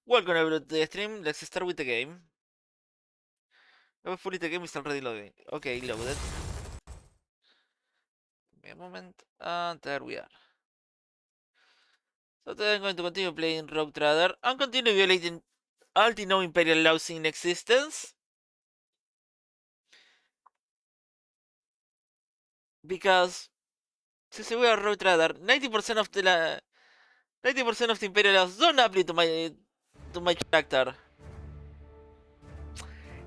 Welcome everyone to the stream. Let's start with the game. Hopefully the game is already loading. Okay, loaded. Give me a moment. And there we are. So today I'm going to continue playing Rogue Trader and continue violating all the known Imperial laws in existence. Because since we are Rogue Trader, 90% of the 90% of the Imperial laws don't apply to my character.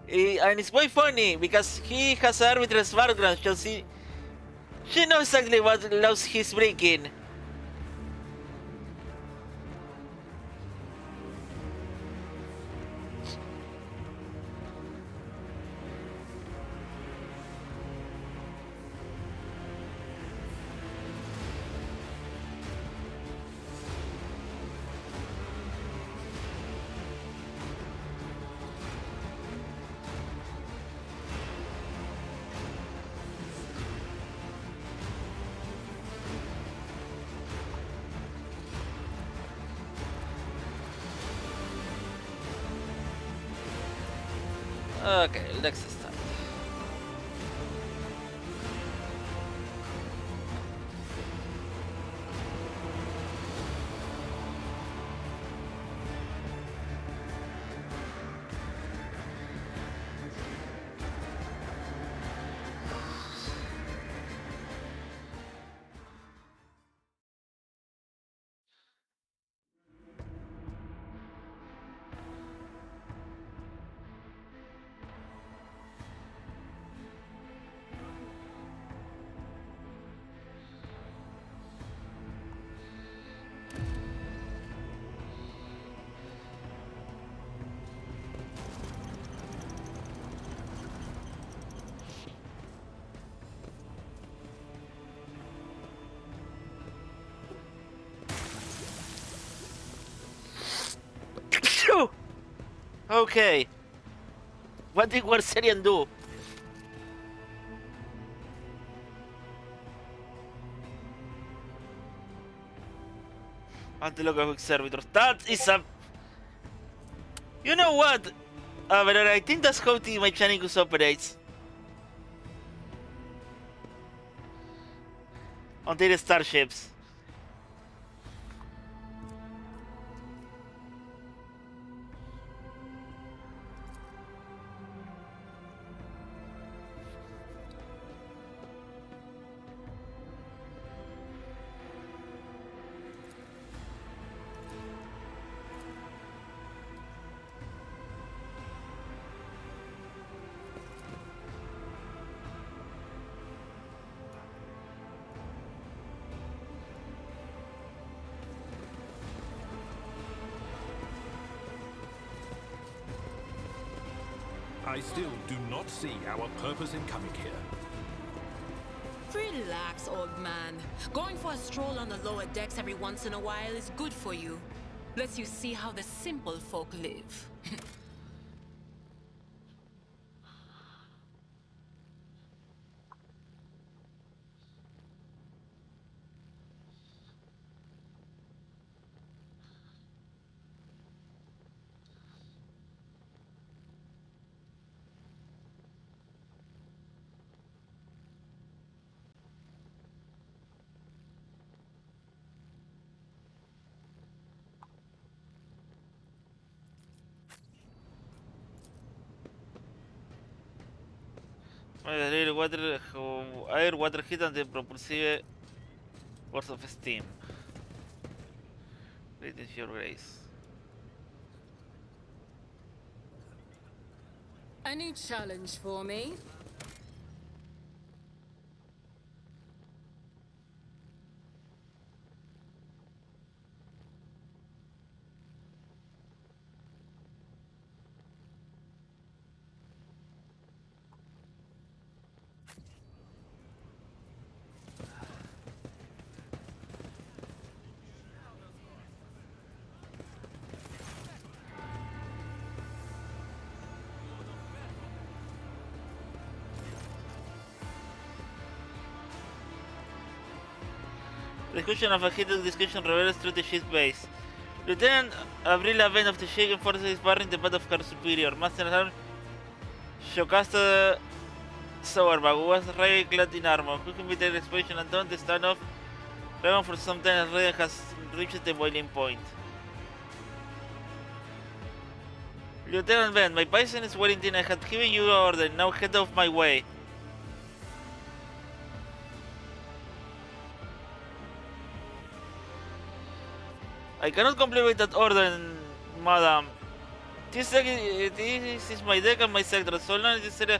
And it's quite funny because he has an arbitrary background, so she knows exactly what laws he's breaking. Okay, let's start. Okay. What did Warserian do? Anti-local servitors. That is a... You know what? But I think that's how the Mechanicus operates. On their starships. I still do not see our purpose in coming here. Relax, old man. Going for a stroll on the lower decks every once in a while is good for you. Lets you see how the simple folk live. Air, water heat and the propulsive burst of steam. Greetings, your grace. Any challenge for me? Discussion of a heated discussion reveals through the ship base. Lieutenant Avril Laven of the Shaken Forces is barring the path of her superior. Master Arm Shokasta Sauerbach, who was ragged clad in armor, who can be the explosion and done the standoff. Raven for some time as Raven has reached the boiling point. Lieutenant Ben, my bison is waiting. I had given you order. Now head off my way. I cannot comply with that order, madam. This is my deck and my sector. So long as this area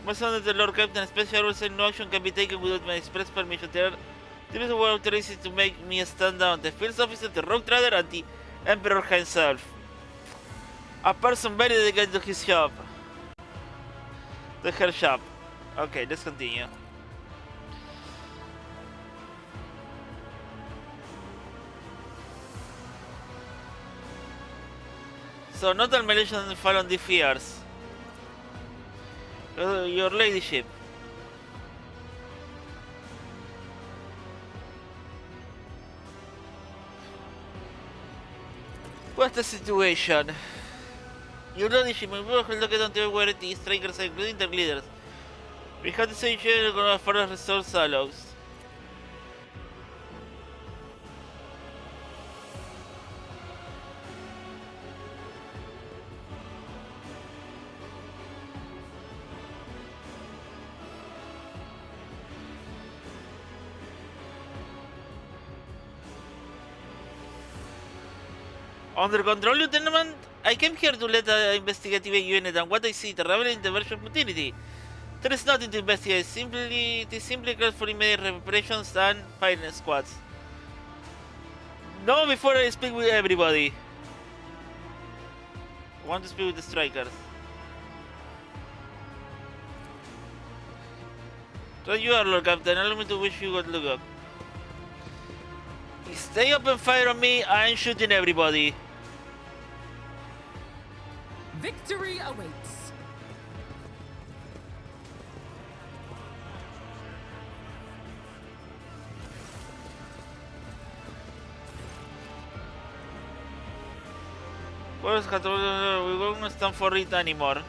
must under the Lord Captain, special rules and no action can be taken without my express permission. There is one authorized to make me stand down. The field officer, the rogue trader, and the Emperor himself. A person very dedicated to his shop. Her shop. Okay, let's continue. So, not all Malaysians fall on the fears. Your ladyship. What's the situation? Your ladyship, my people have looked until where the strikers are including their leaders. We have to say you're gonna further restore Salos. Under control, Lieutenant? I came here to let the investigative unit, and what I see, the rebel intervention futility. There is nothing to investigate. It is simply calls for immediate reparations and firing squads. No, before I speak with everybody. I want to speak with the strikers. So you are, Lord Captain. Allow me to wish you good luck. Stay open fire on me. I am shooting everybody. Victory awaits. We won't stand for it anymore.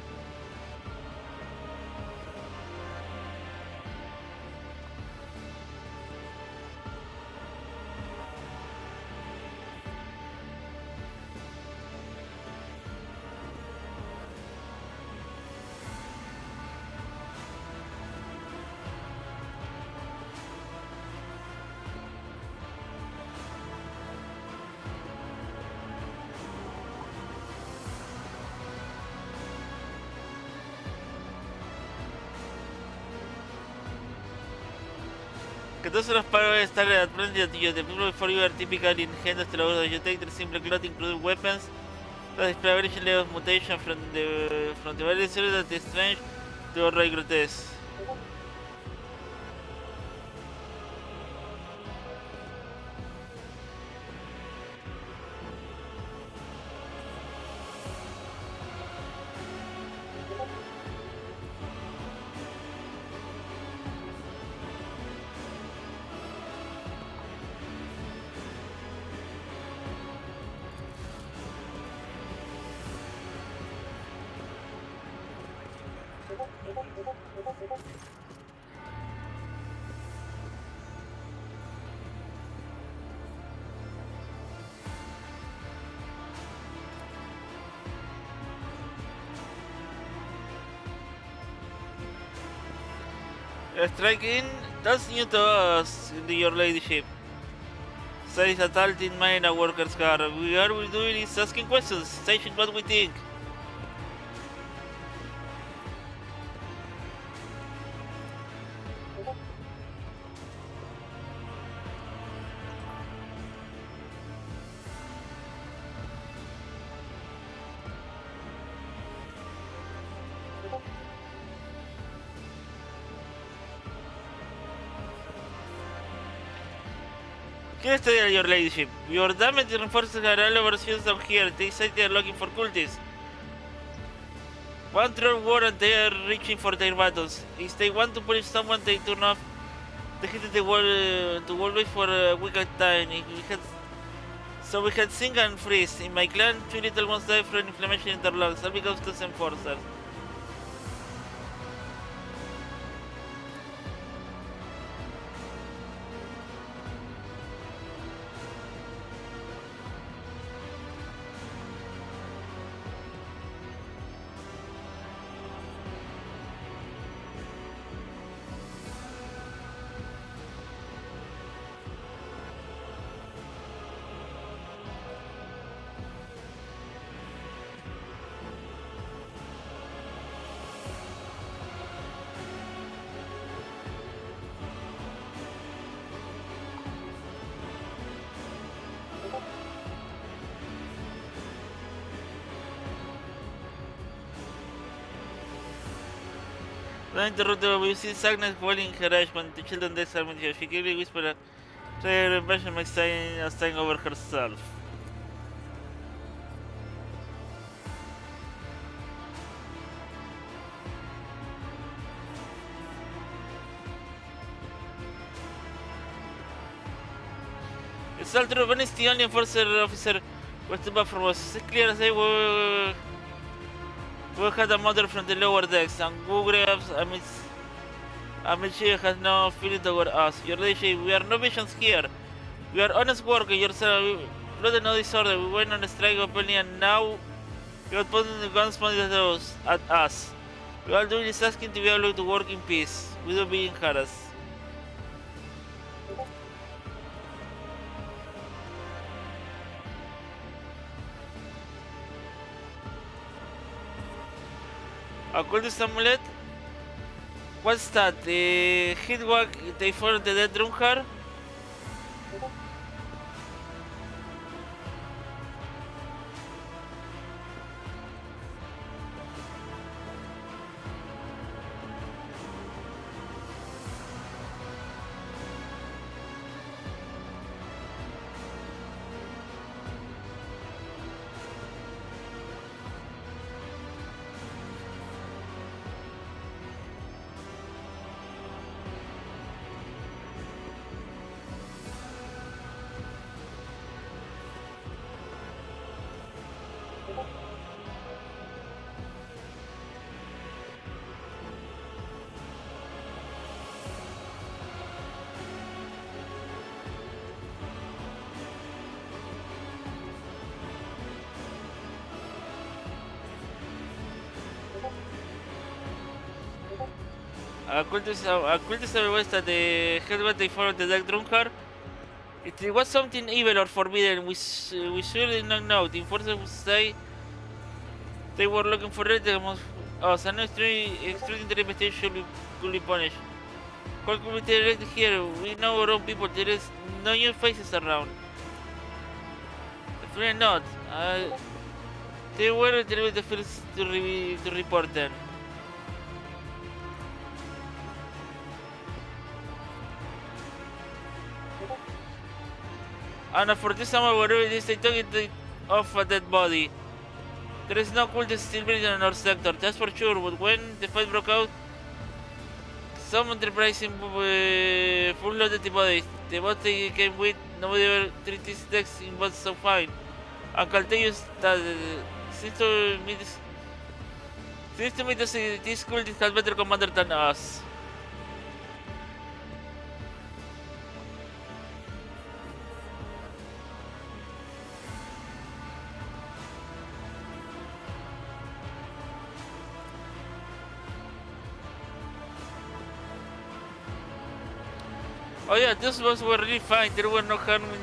Que todos los paros estar at plenty at you. The people before you are typically in hand of the laws you take. Their simple cloth include weapons. The display variation level of mutation from the various series that is strange to already grotesque. Striking, that's new to us, your ladyship. Says a talented man a worker's car. We are doing is asking questions, saying what we think. Here is your ladyship. Your damage reinforces are all over shields down here. They say they are looking for cultists. One throw war and they are reaching for their battles. If they want to punish someone, they turn off the hit the wall to always for a week at time. If we had So we can sing and freeze. In my clan, 2 little ones die from inflammation in their lungs. All because of the enforcers. Don't interrupt the we see Agnes falling in her eyes when the children deaths are here. She clearly whispered her impression makes staying over herself. It's all true, Ben is the only enforcer officer who stood up from us. It's clear as they were. We had a mother from the lower decks, and Gugraves, Amici has no feeling toward us. Your Lady, we are no visions here. We are honest workers, yourself. We plotted no disorder. We went on a strike openly, and now you are putting the guns pointed at us. We are doing is asking to be able to work in peace, without being harassed. Occultist amulet? What's that? The hitwag they found the dead drunkard? Occultist advised that the headband they followed the dead drunkard. It was something evil or forbidden, we surely not know. The enforcers would say they were looking for it amongst us. An extraordinary investigation could be punished. What could be directed here? We know our own people. There is no new faces around. Definitely not. They were the first to report them. And for this summer, whatever it is, they took it off a dead body. There is no cultist still breathing in our sector, that's for sure, but when the fight broke out, some enterprising full-loaded the bodies. The boats they came with, nobody ever treated these decks in boats so fine. And can tell you that seems to me this cultist has better commander than us. Oh yeah, those ones were really fine. There were no harm in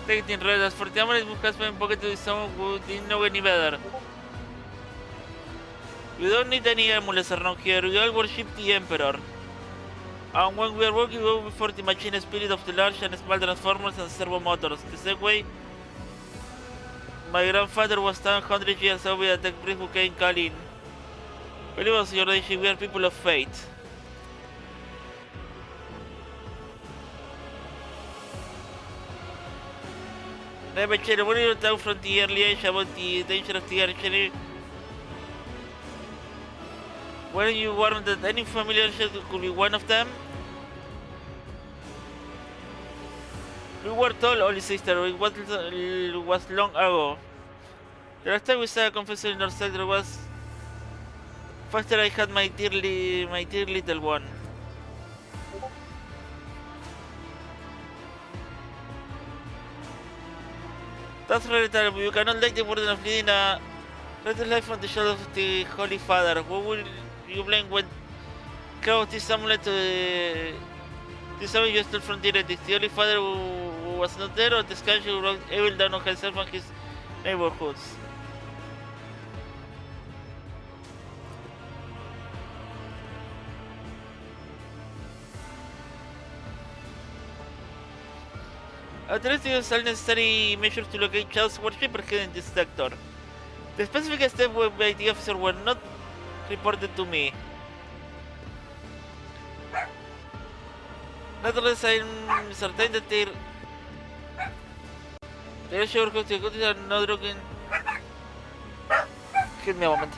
taking red. As for the amulet, we have been pocket to someone who didn't know any better. We don't need any amulets around here. We all worship the Emperor. And when we are working, we go before the machine spirit of the large and small transformers and servo motors. The same way my grandfather was 100 years old with a tech priest who came calling. Believe us, Your Lady, we are people of faith. Never change. What do you talk from the early age about the danger of the archery? Weren't you warned that any familiar ship could be one of them? We were told, only sister, it was long ago. The last time we saw a confessor in our sector was after I had my dear little one. That's very terrible. You cannot take the burden of leading a little life on the shoulders of the Holy Father. What will you blame when crowd this amulet to this amulet you stole from the heretics? The Holy Father who was not there, or the scourge who brought evil down on himself and his neighborhoods? Address use all necessary measures to locate child worshippers hidden in this sector. The specific steps by the officer were not reported to me. Nevertheless, I'm certain that they're sure how to go to not looking. Give me a moment.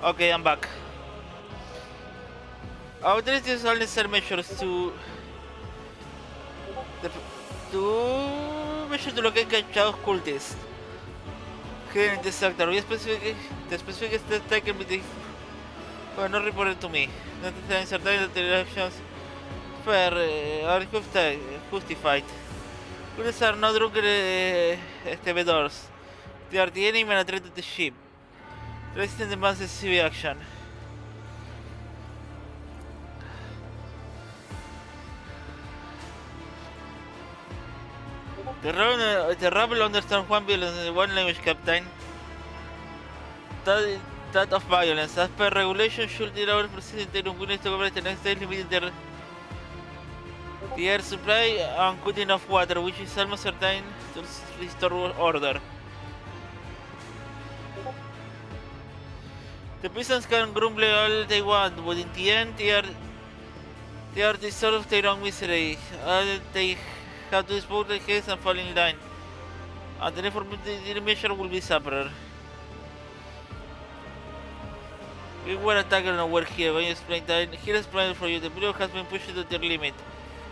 Okay, I'm back. Authorities all necessary measures the, to locate Gachao cultists here in this sector. The specific steps taken with the were not reported to me. Not certain that the actions are justified. Cultists are no longer stevedores. They are the enemy and a threat to the ship. Resistance demands decisive action. The rebel understands one violence, one language, Captain. That of violence. As per regulation, should the rebel persist in willingness to cooperate the next day, limiting the air supply and good enough water, which is almost certain to restore order. The peasants can grumble all they want, but in the end, they are the source of their own misery. They have to dispose their heads and fall in line, and the effort the measure will be superior. We were attacked and we're here. When you explain that, here is plan for you. The video has been pushed to their limit.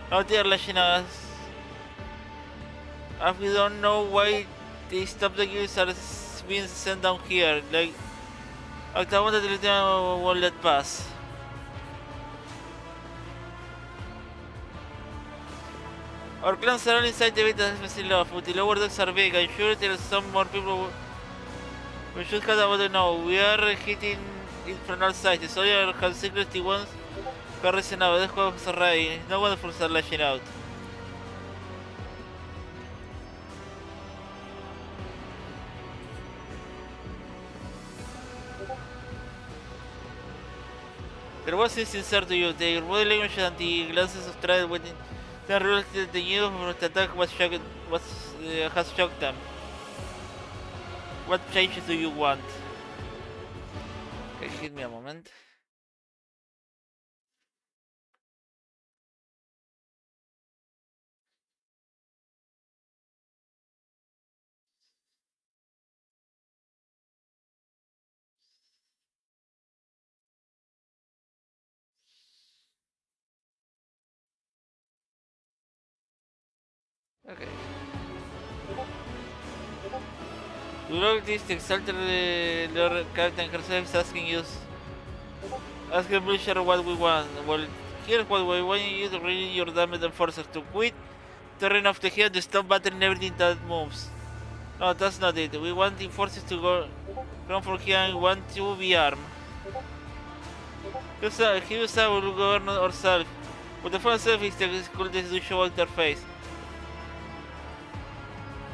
Now they are lashing us. And we don't know why they stopped the gears are being sent down here. Like, I want that the lieutenant won't let pass. Our clans are all inside the beta facility off, but the lower decks are big. I'm sure there are some more people we should have about to know. We are hitting it from all sides. The soldier has secretly ones who are racing out. The juegos are ready. No one for start lashing out. There was insincere to you. Their body language and the glances of dread when they realized that the news of the attack has shocked them. What changes do you want? Okay, give me a moment. Okay. Look, this the exalted Lord Captain herself is asking you. Ask him Blucher what we want. Well, here's what we want you to read your damaged enforcers to quit, turn off the head, to stop battering everything that moves. No, that's not it. We want the forces to go come from here and want to be armed. He will govern ourselves, but the first self is the difficulties to show out their face.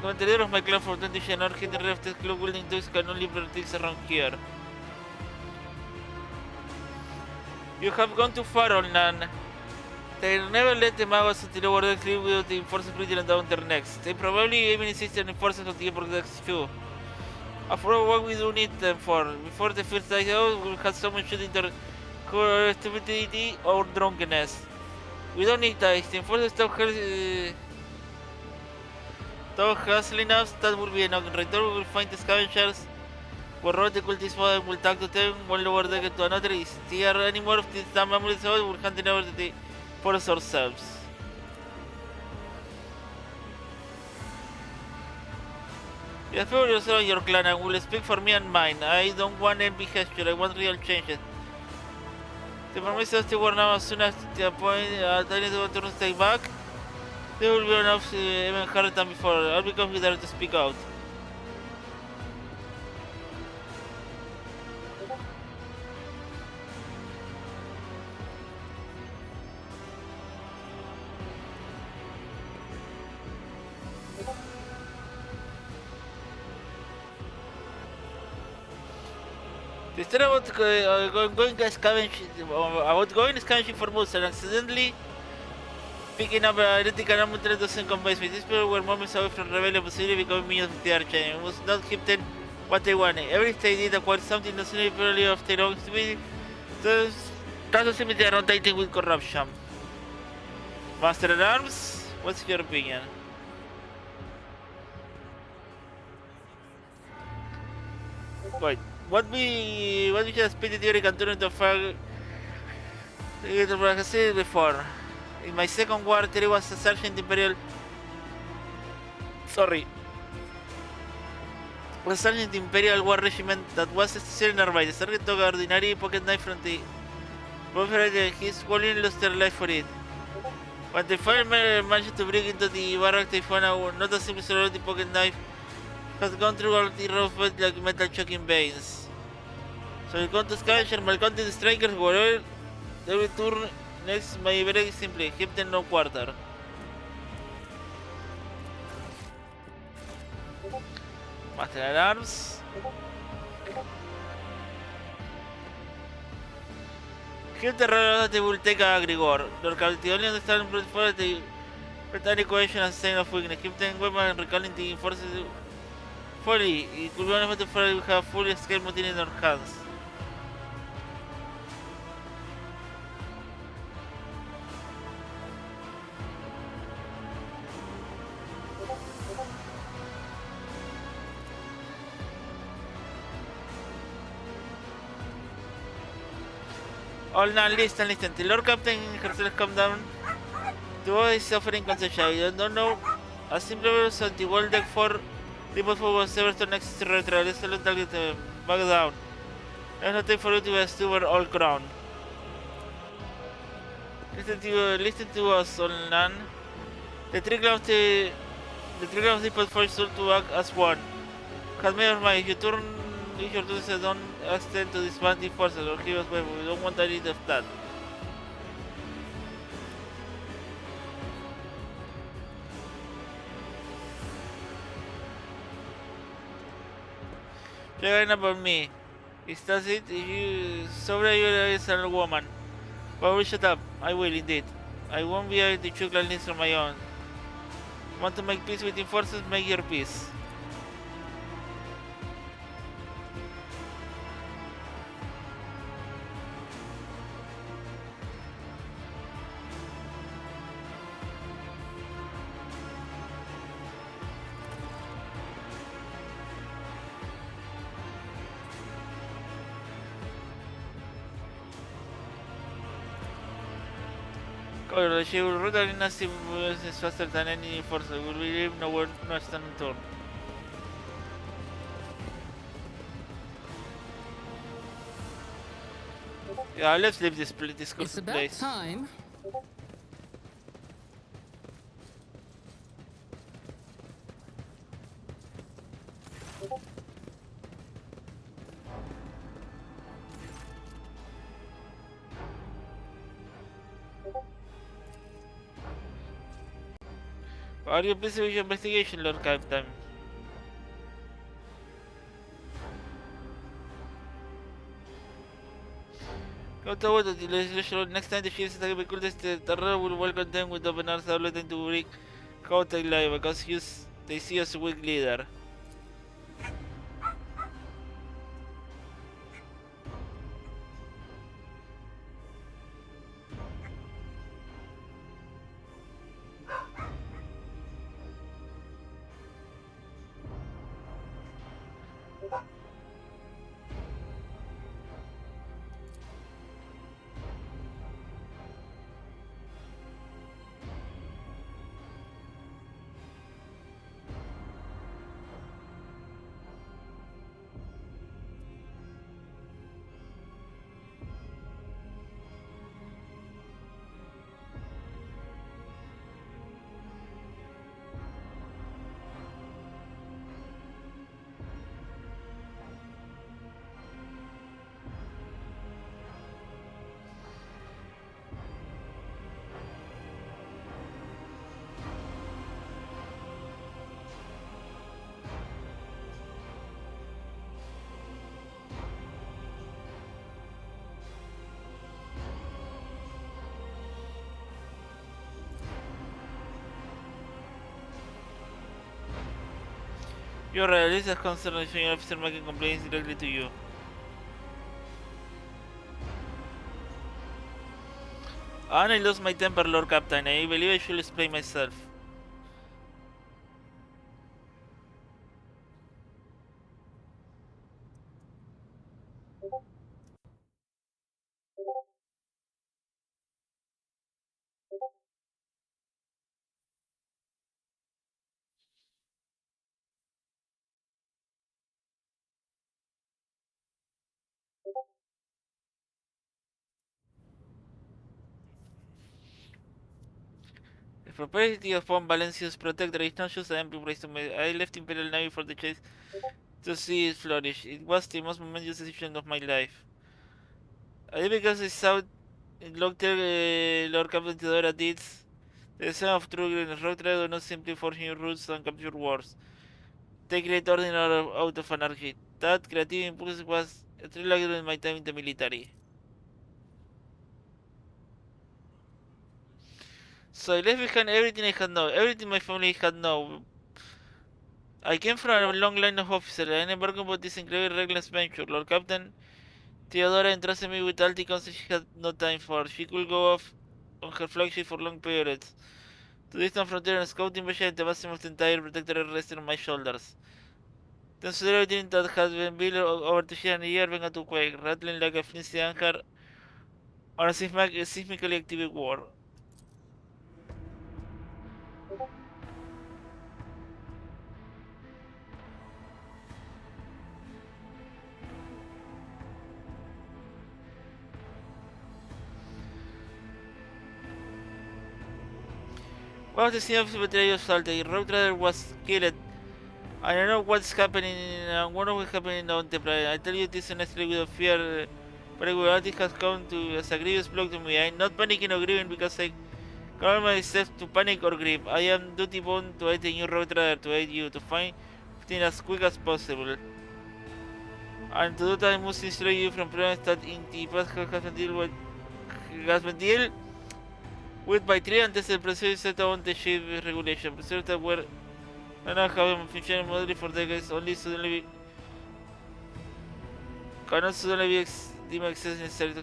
The leader of my clan for 20 years, not hitting the rest of the club building dogs can only things around here. You have gone too far, old Nan. They never let the magos until the lower decks live without the enforcers breathing down their necks. They probably even insist on enforcers of the upper decks too. After all, what we do need them for? Before the first dies out, we'll have someone shooting their stupidity or drunkenness. We don't need dice. The enforcers stop hustling us, that will be enough. In return, we will find the scavengers. We'll roll the cultist model and we'll talk to them, one lower deck to another. If there are any more of these damn memories, we'll hand them over to the forest ourselves. You have figured yourself and your clan and will speak for me and mine. I don't want envy gesture, I want real changes. The promise us to warn now as soon as the point tiny to stay back. They will be enough even harder than before. I'll become there to speak out. The story about going scavenging for moose and accidentally picking up identical armament doesn't convince me. These people were moments away from rebellion, possibly becoming minions of the archer. We must not give them what they wanted. Every time they did acquire something not necessarily of their own stupidity, that doesn't mean they are not dating with corruption. Master at Arms, what's your opinion? Wait. What we just split the theory can turn into a far. Like I said before. In my second war, there was a sergeant imperial. Sorry. A sergeant imperial war regiment that was stationed nearby. The sergeant took an ordinary pocket knife from the buffer. His wallet lost their life for it. When the fireman managed to break into the barrack, they found out not a simple sorority pocket knife has gone through all the rough bed like metal choking veins. So you go to scavenge and malcontent the strikers wherever they will turn next by very simply keep them no quarter. Master at arms. Keep the road they will take a Grigor. Lord Captain only understand for the Britannic cohesion and sign of weakness. Keep them weapon and recalling the forces fully. It could be one effective for we have fully escaped mutiny in our hands. All now listen. The Lord Captain herself come down. The boy is suffering concession. I don't know. A simple verse on the wall deck for the boat was ever to next to retro. Let's let it back down. There's nothing for you to steward all crown. Listen to us, all land. The trick of the put force to act as one. Has made my if you turn if your tools don't extend to disband the forces or give us way. We don't want any of that. Forget about me. Is that it? If you sorry you is a woman. But we shut up. I will indeed. I won't be able to choke like this on my own. Want to make peace with the forces? Make your peace. However, she will root in us is faster than any force. We will leave no one no stand turn. Yeah, let's leave this It's about place. time. Are you busy with your investigation, Lord Captain? Go toward the legislation. Next time the ships attack the cultists, the terror will welcome them with open arms, letting to break Kautai live because they see us a weak leader. Your release is concerned with your officer making complaints directly to you. And I lost my temper, Lord Captain. I believe I should explain myself. The prosperity of Pont Valencia's protector is not just an empty place to me. I left Imperial Navy for the chase to see it flourish. It was the most momentous decision of my life. I did because I saw Dr. Lord Captain Theodora deeds. The son of true greatness. Rock Trader not simply forge new routes and capture wars. Take great order out of anarchy. That creative impulse was a true in my time in the military. So I left behind everything I had known, everything my family had known. I came from a long line of officers. I never about this incredible reckless venture. Lord Captain Theodora entrusted me with all the concepts she had no time for. She could go off on her flagship for long periods. To distant frontier and scouting mission, the vast of the entire protectorate rested on my shoulders. Then suddenly everything that had been built over the year began to quake, rattling like a flimsy anchor on a seismically active war. One of the scene of the betrayal assault, the road rider was killed. I don't know what's happening, what is happening on the planet. I tell you this honestly without fear, but reality has come to as a grievous blow to me. I'm not panicking or grieving because I call myself to panic or grieve. I am duty bound to aid the new road rider, to aid you, to find things as quick as possible. And to do that, I must insulate you from problems that in the past has been dealt with by three antes del proceso set on the ship regulation. Procedures that were not having functioning model for decades only suddenly cannot suddenly be deemed excess necessary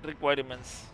requirements.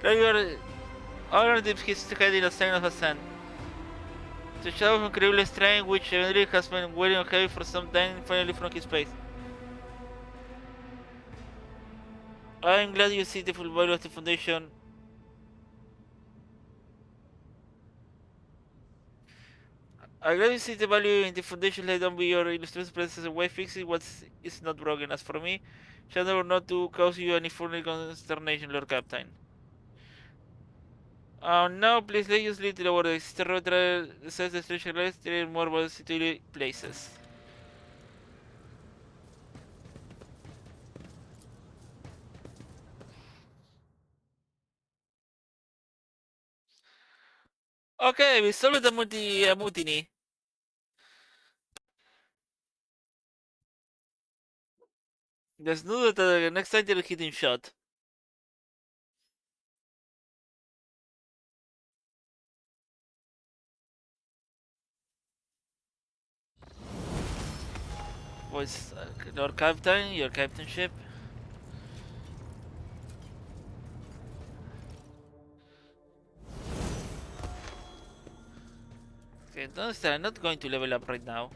Driver honor dips his head in a sign of assent. The shadow of incredible strain, which evidently has been weighing on heavy for some time, finally from his face. I am glad you see the full value of the Foundation. I'm glad you see the value in the Foundation laid down by your illustrious predecessor. Why fixing what is not broken? As for me, shall never not to cause you any further consternation, Lord Captain. Now, please let us lead to our sister road says the treasure list, there are more about city places. Okay, we solved the mutiny. There's no that the next time they're hitting shot. Voice, Lord Captain, your captainship. Okay, don't understand, I'm not going to level up right now.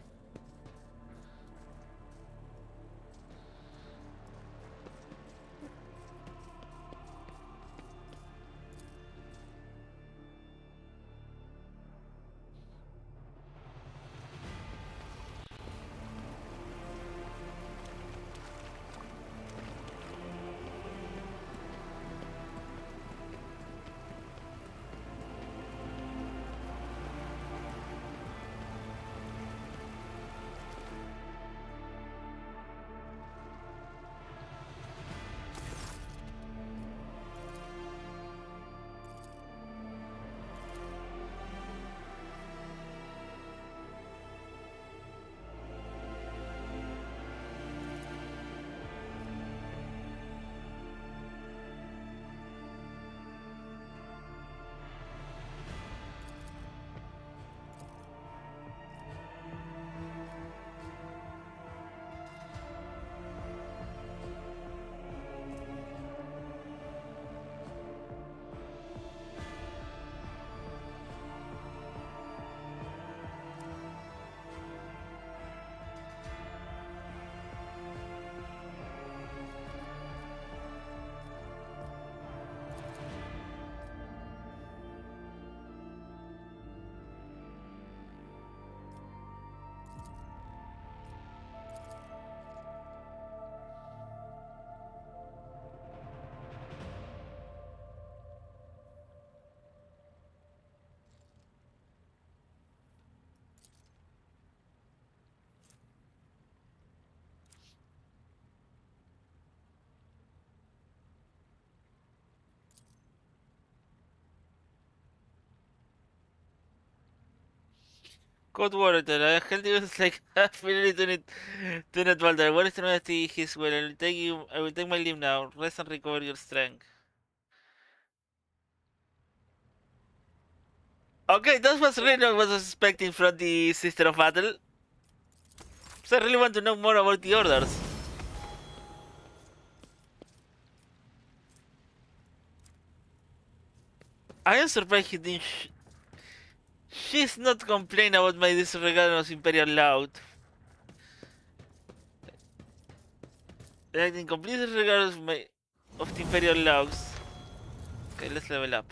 Cold water, I held you like really do not Walter. What is the majesty? His well. I will take my leave now. Rest and recover your strength. Okay, that was really what I was expecting from the Sister of Battle. So I really want to know more about the orders. I am surprised he didn't. She's not complaining about my disregard of Imperial Loud. Like in complete disregard of the Imperial Laws. Okay, let's level up.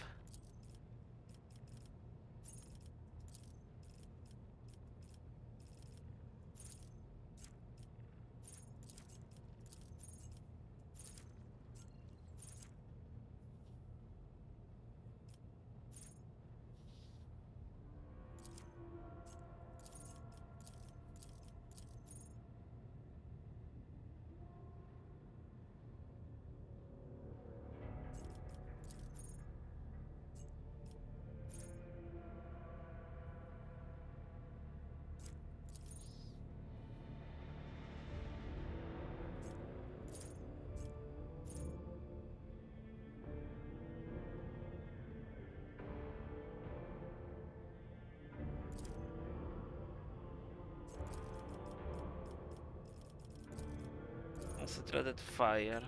Concentrated fire.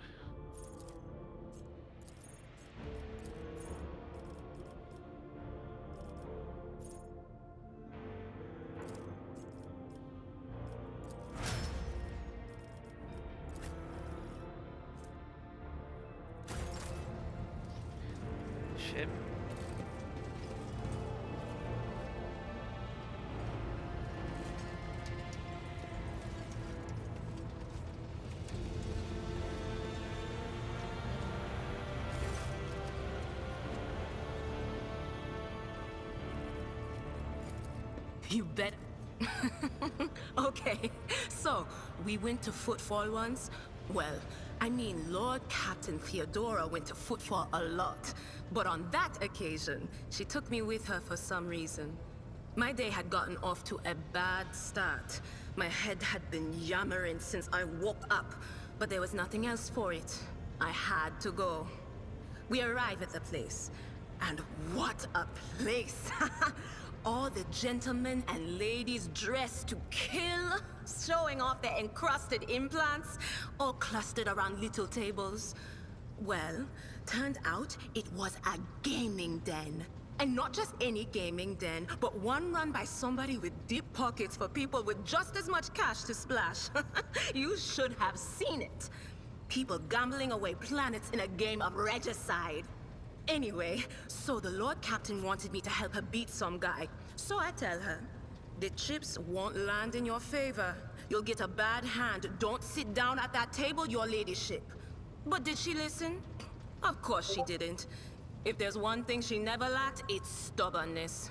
Ship. You bet. Okay, so we went to Footfall once. Well, I mean, Lord Captain Theodora went to Footfall a lot. But on that occasion, she took me with her for some reason. My day had gotten off to a bad start. My head had been yammering since I woke up, but there was nothing else for it. I had to go. We arrive at the place, and what a place! All the gentlemen and ladies dressed to kill, showing off their encrusted implants, all clustered around little tables. Well, turned out it was a gaming den. And not just any gaming den, but one run by somebody with deep pockets for people with just as much cash to splash. You should have seen it. People gambling away planets in a game of regicide. Anyway, so the Lord Captain wanted me to help her beat some guy. So I tell her, the chips won't land in your favor. You'll get a bad hand. Don't sit down at that table, your ladyship. But did she listen? Of course she didn't. If there's one thing she never lacked, it's stubbornness.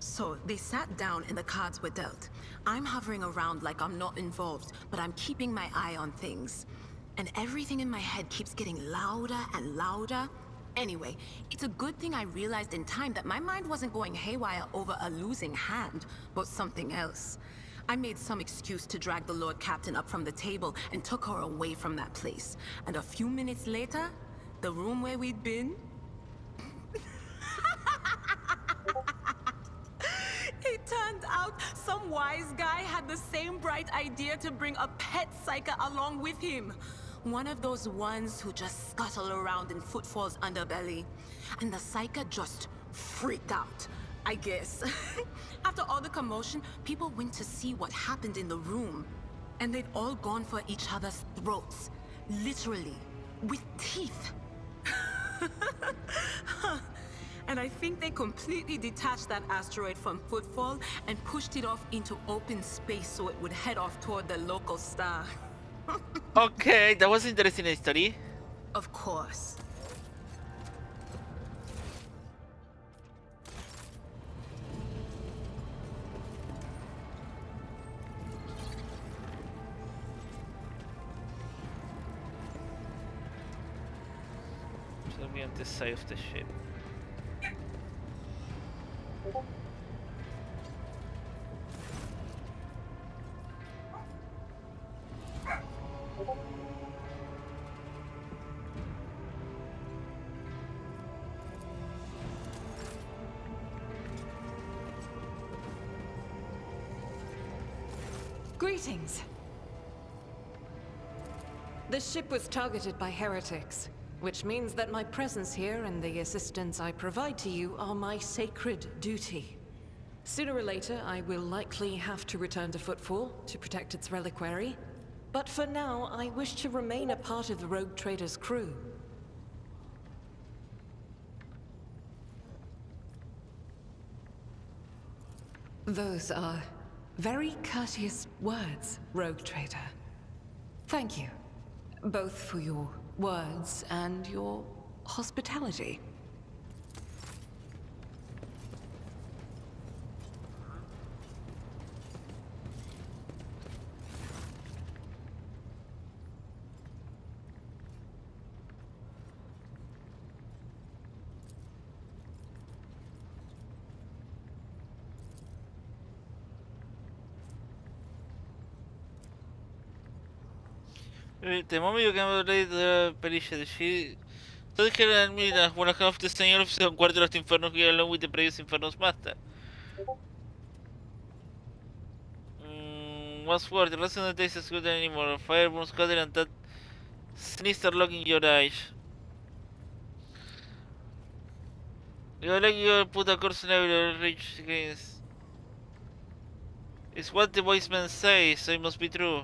So they sat down and the cards were dealt. I'm hovering around like I'm not involved, but I'm keeping my eye on things. And everything in my head keeps getting louder and louder. Anyway, it's a good thing I realized in time that my mind wasn't going haywire over a losing hand, but something else. I made some excuse to drag the Lord Captain up from the table and took her away from that place. And a few minutes later, the room where we'd been... It turned out some wise guy had the same bright idea to bring a pet psyker along with him. One of those ones who just scuttle around in Footfall's underbelly. And the psyker just freaked out, I guess. After all the commotion, people went to see what happened in the room. And they'd all gone for each other's throats. Literally. With teeth. And I think they completely detached that asteroid from Footfall and pushed it off into open space so it would head off toward the local star. Okay, that was interesting history. Of course. to be on this side of the ship. Greetings. The ship was targeted by heretics, which means that my presence here and the assistance I provide to you are my sacred duty. Sooner or later, I will likely have to return to Footfall to protect its reliquary, but for now, I wish to remain a part of the Rogue Trader's crew. Those are very courteous words, Rogue Trader. Thank you, both for your words and your hospitality. The moment you can relate the perished she told her and me that one half the senior of the quarter of the Inferno here along with the previous Inferno's master. What's worse, the rest of the days is good anymore. Fire burns hotter and that sinister look in your eyes. You like you put a course in every reach against. It's what the wise men say, so it must be true.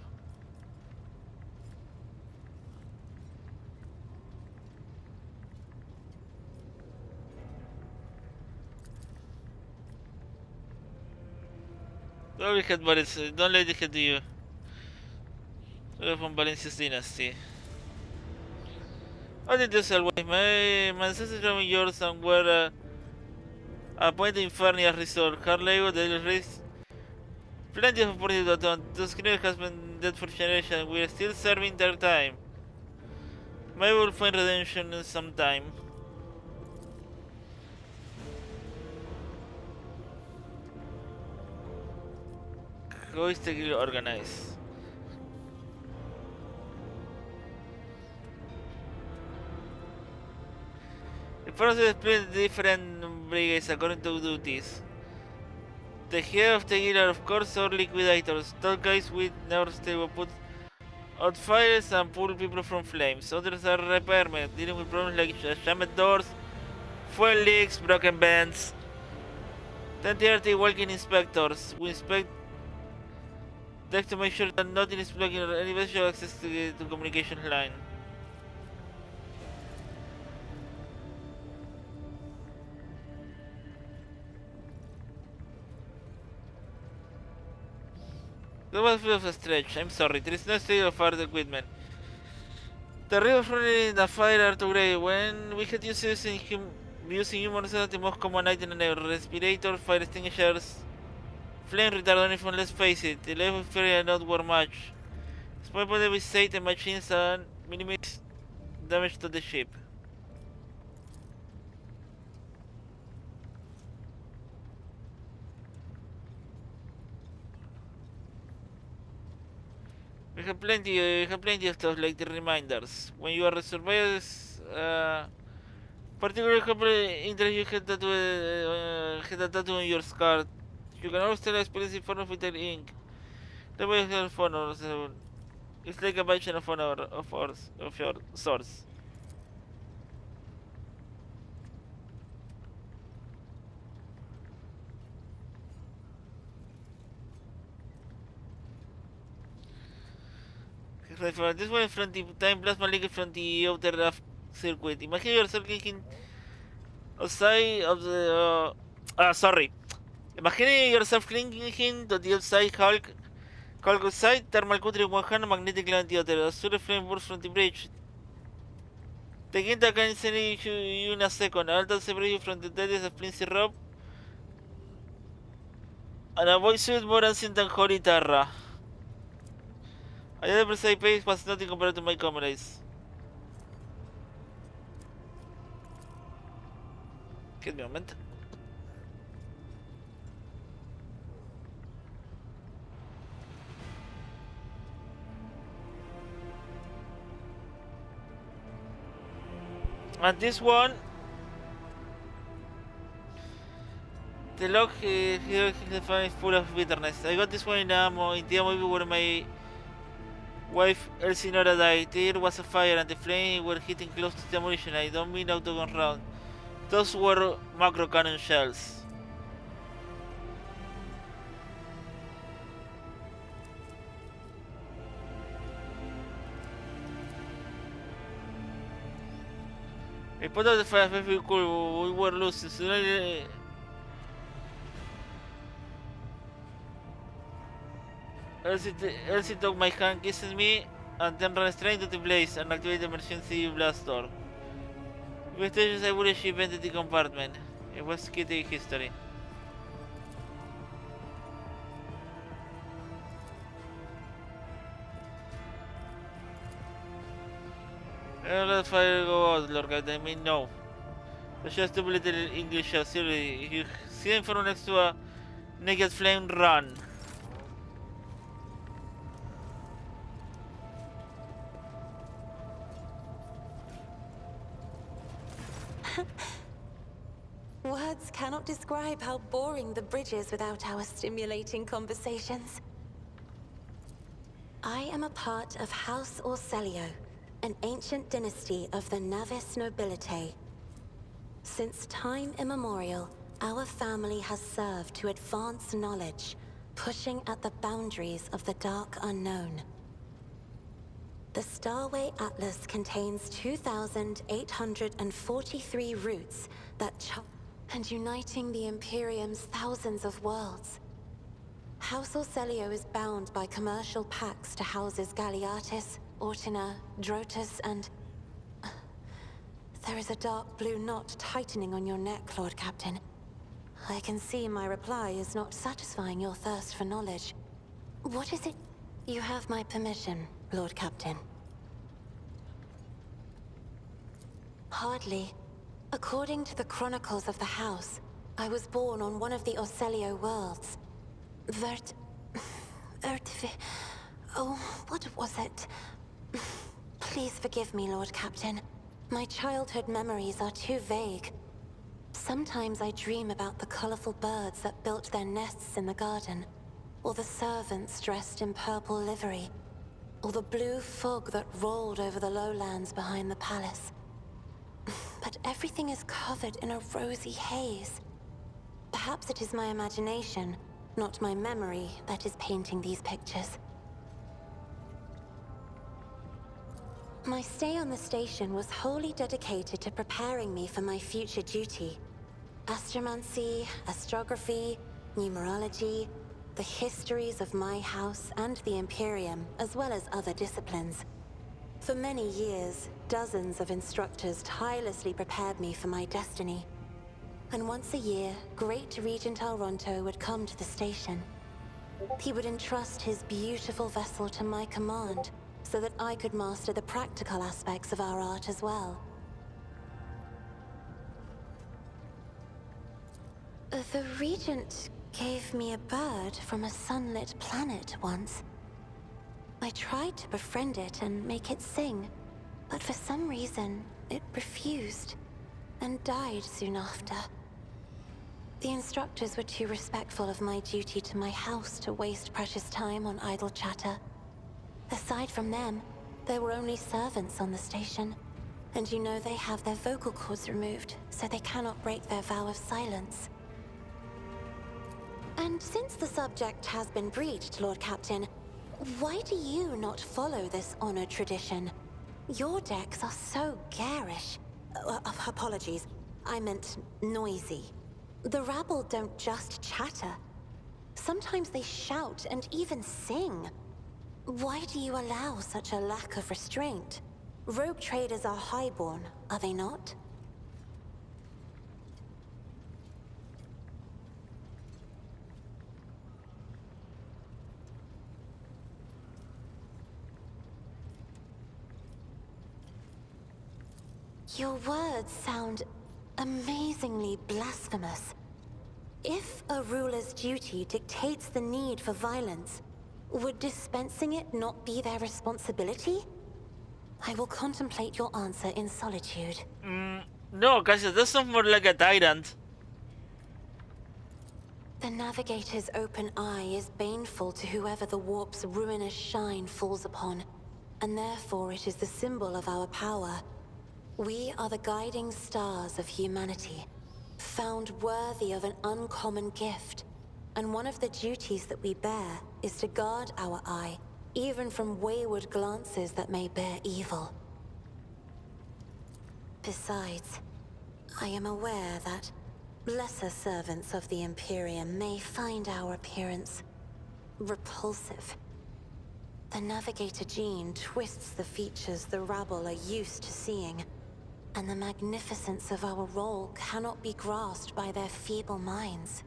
Don't look at Valencia, don't let it get to you. We're from Valencia's dynasty. I did this always. My ancestors from yours and were appointed Inferni as resort. Carlego, the race. Plenty of opportunity to atone. Those criminals has been dead for generations. We are still serving their time. Maybe we'll find redemption in some time. Egoistically organized. The process split different brigades according to duties. The head of the guild are of course our liquidators, tall guys with nerves they will put out fires and pull people from flames. Others are repairmen, dealing with problems like jammed doors, fuel leaks, broken vents. Then there are the walking inspectors. We inspect decks to make sure that nothing is blocking any visual access to the communication line. That was a bit of a stretch, I'm sorry, there is no state of art equipment. The rivers running in the fire are too great. When we had using human resources, the most common item in a respirator, fire extinguishers, flame retardant, if let's face it, the level of fire are not worth much. Small point we say the machines and minimize damage to the ship. We have plenty of stuff like the reminders. When you are surveyors, particularly couple interest you had a tattoo on your scar. You can always tell experience in front of with ink. The way of phone it's like a version of honor of your source. This one from the time plasma leak from the outer circuit. Imagine yourself clicking outside of the. Sorry. Imagine yourself clicking to the outside Hulk. Hulk outside, thermal country in one hand, magnetic line the other. A sort of flame bursts from the bridge. Taking the can send you in a second. I'll then separate you from the deadest of flimsy rope. And avoid suit more ancient than Holy Terra. I had a precise pace was nothing compared to my comrades. Give me a moment. And this one, the log here is full of bitterness. I got this one in the movie where my wife Elsinora died. There was a fire and the flames were hitting close to the ammunition. I don't mean autogun round. Those were macro cannon shells. I put out the fire very cool. We were losing. Suddenly, Elsie took my hand, kissed me, and then ran straight into the blaze and activated the emergency blast door. Investigations I believe she invented the compartment. It was kitty history. Let fire go out, Lord God. I mean, no. But just stupid little English shell. Seriously, if you see them from next to a naked flame, run. Words cannot describe how boring the bridge is without our stimulating conversations. I am a part of House Orselio, an ancient dynasty of the Navis nobility. Since time immemorial, our family has served to advance knowledge, pushing at the boundaries of the dark unknown. The Starway Atlas contains 2,843 routes that and uniting the Imperium's thousands of worlds. House Orselio is bound by commercial pacts to houses Galeatis, Ortina, Drotus, and... There is a dark blue knot tightening on your neck, Lord Captain. I can see my reply is not satisfying your thirst for knowledge. What is it? You have my permission, Lord Captain. Hardly. According to the chronicles of the House, I was born on one of the Orselio worlds. Oh, what was it? Please forgive me, Lord Captain. My childhood memories are too vague. Sometimes I dream about the colorful birds that built their nests in the garden, or the servants dressed in purple livery, or the blue fog that rolled over the lowlands behind the palace. But everything is covered in a rosy haze. Perhaps it is my imagination, not my memory, that is painting these pictures. My stay on the station was wholly dedicated to preparing me for my future duty. Astromancy, astrography, numerology, the histories of my house and the Imperium, as well as other disciplines. For many years, dozens of instructors tirelessly prepared me for my destiny. And once a year, Great Regent Alronto would come to the station. He would entrust his beautiful vessel to my command, so that I could master the practical aspects of our art as well. The Regent gave me a bird from a sunlit planet once. I tried to befriend it and make it sing, but for some reason, it refused, and died soon after. The instructors were too respectful of my duty to my house to waste precious time on idle chatter. Aside from them, there were only servants on the station, and you know they have their vocal cords removed, so they cannot break their vow of silence. And since the subject has been breached, Lord Captain, why do you not follow this honored tradition? Your decks are so garish. Apologies, I meant noisy. The rabble don't just chatter. Sometimes they shout and even sing. Why do you allow such a lack of restraint? Rogue traders are highborn, are they not? Your words sound amazingly blasphemous. If a ruler's duty dictates the need for violence, would dispensing it not be their responsibility? I will contemplate your answer in solitude. No, Cassia, that sounds more like a tyrant. The Navigator's open eye is baneful to whoever the warp's ruinous shine falls upon, and therefore it is the symbol of our power. We are the guiding stars of humanity, found worthy of an uncommon gift, and one of the duties that we bear is to guard our eye, even from wayward glances that may bear evil. Besides, I am aware that lesser servants of the Imperium may find our appearance repulsive. The Navigator gene twists the features the rabble are used to seeing, and the magnificence of our role cannot be grasped by their feeble minds.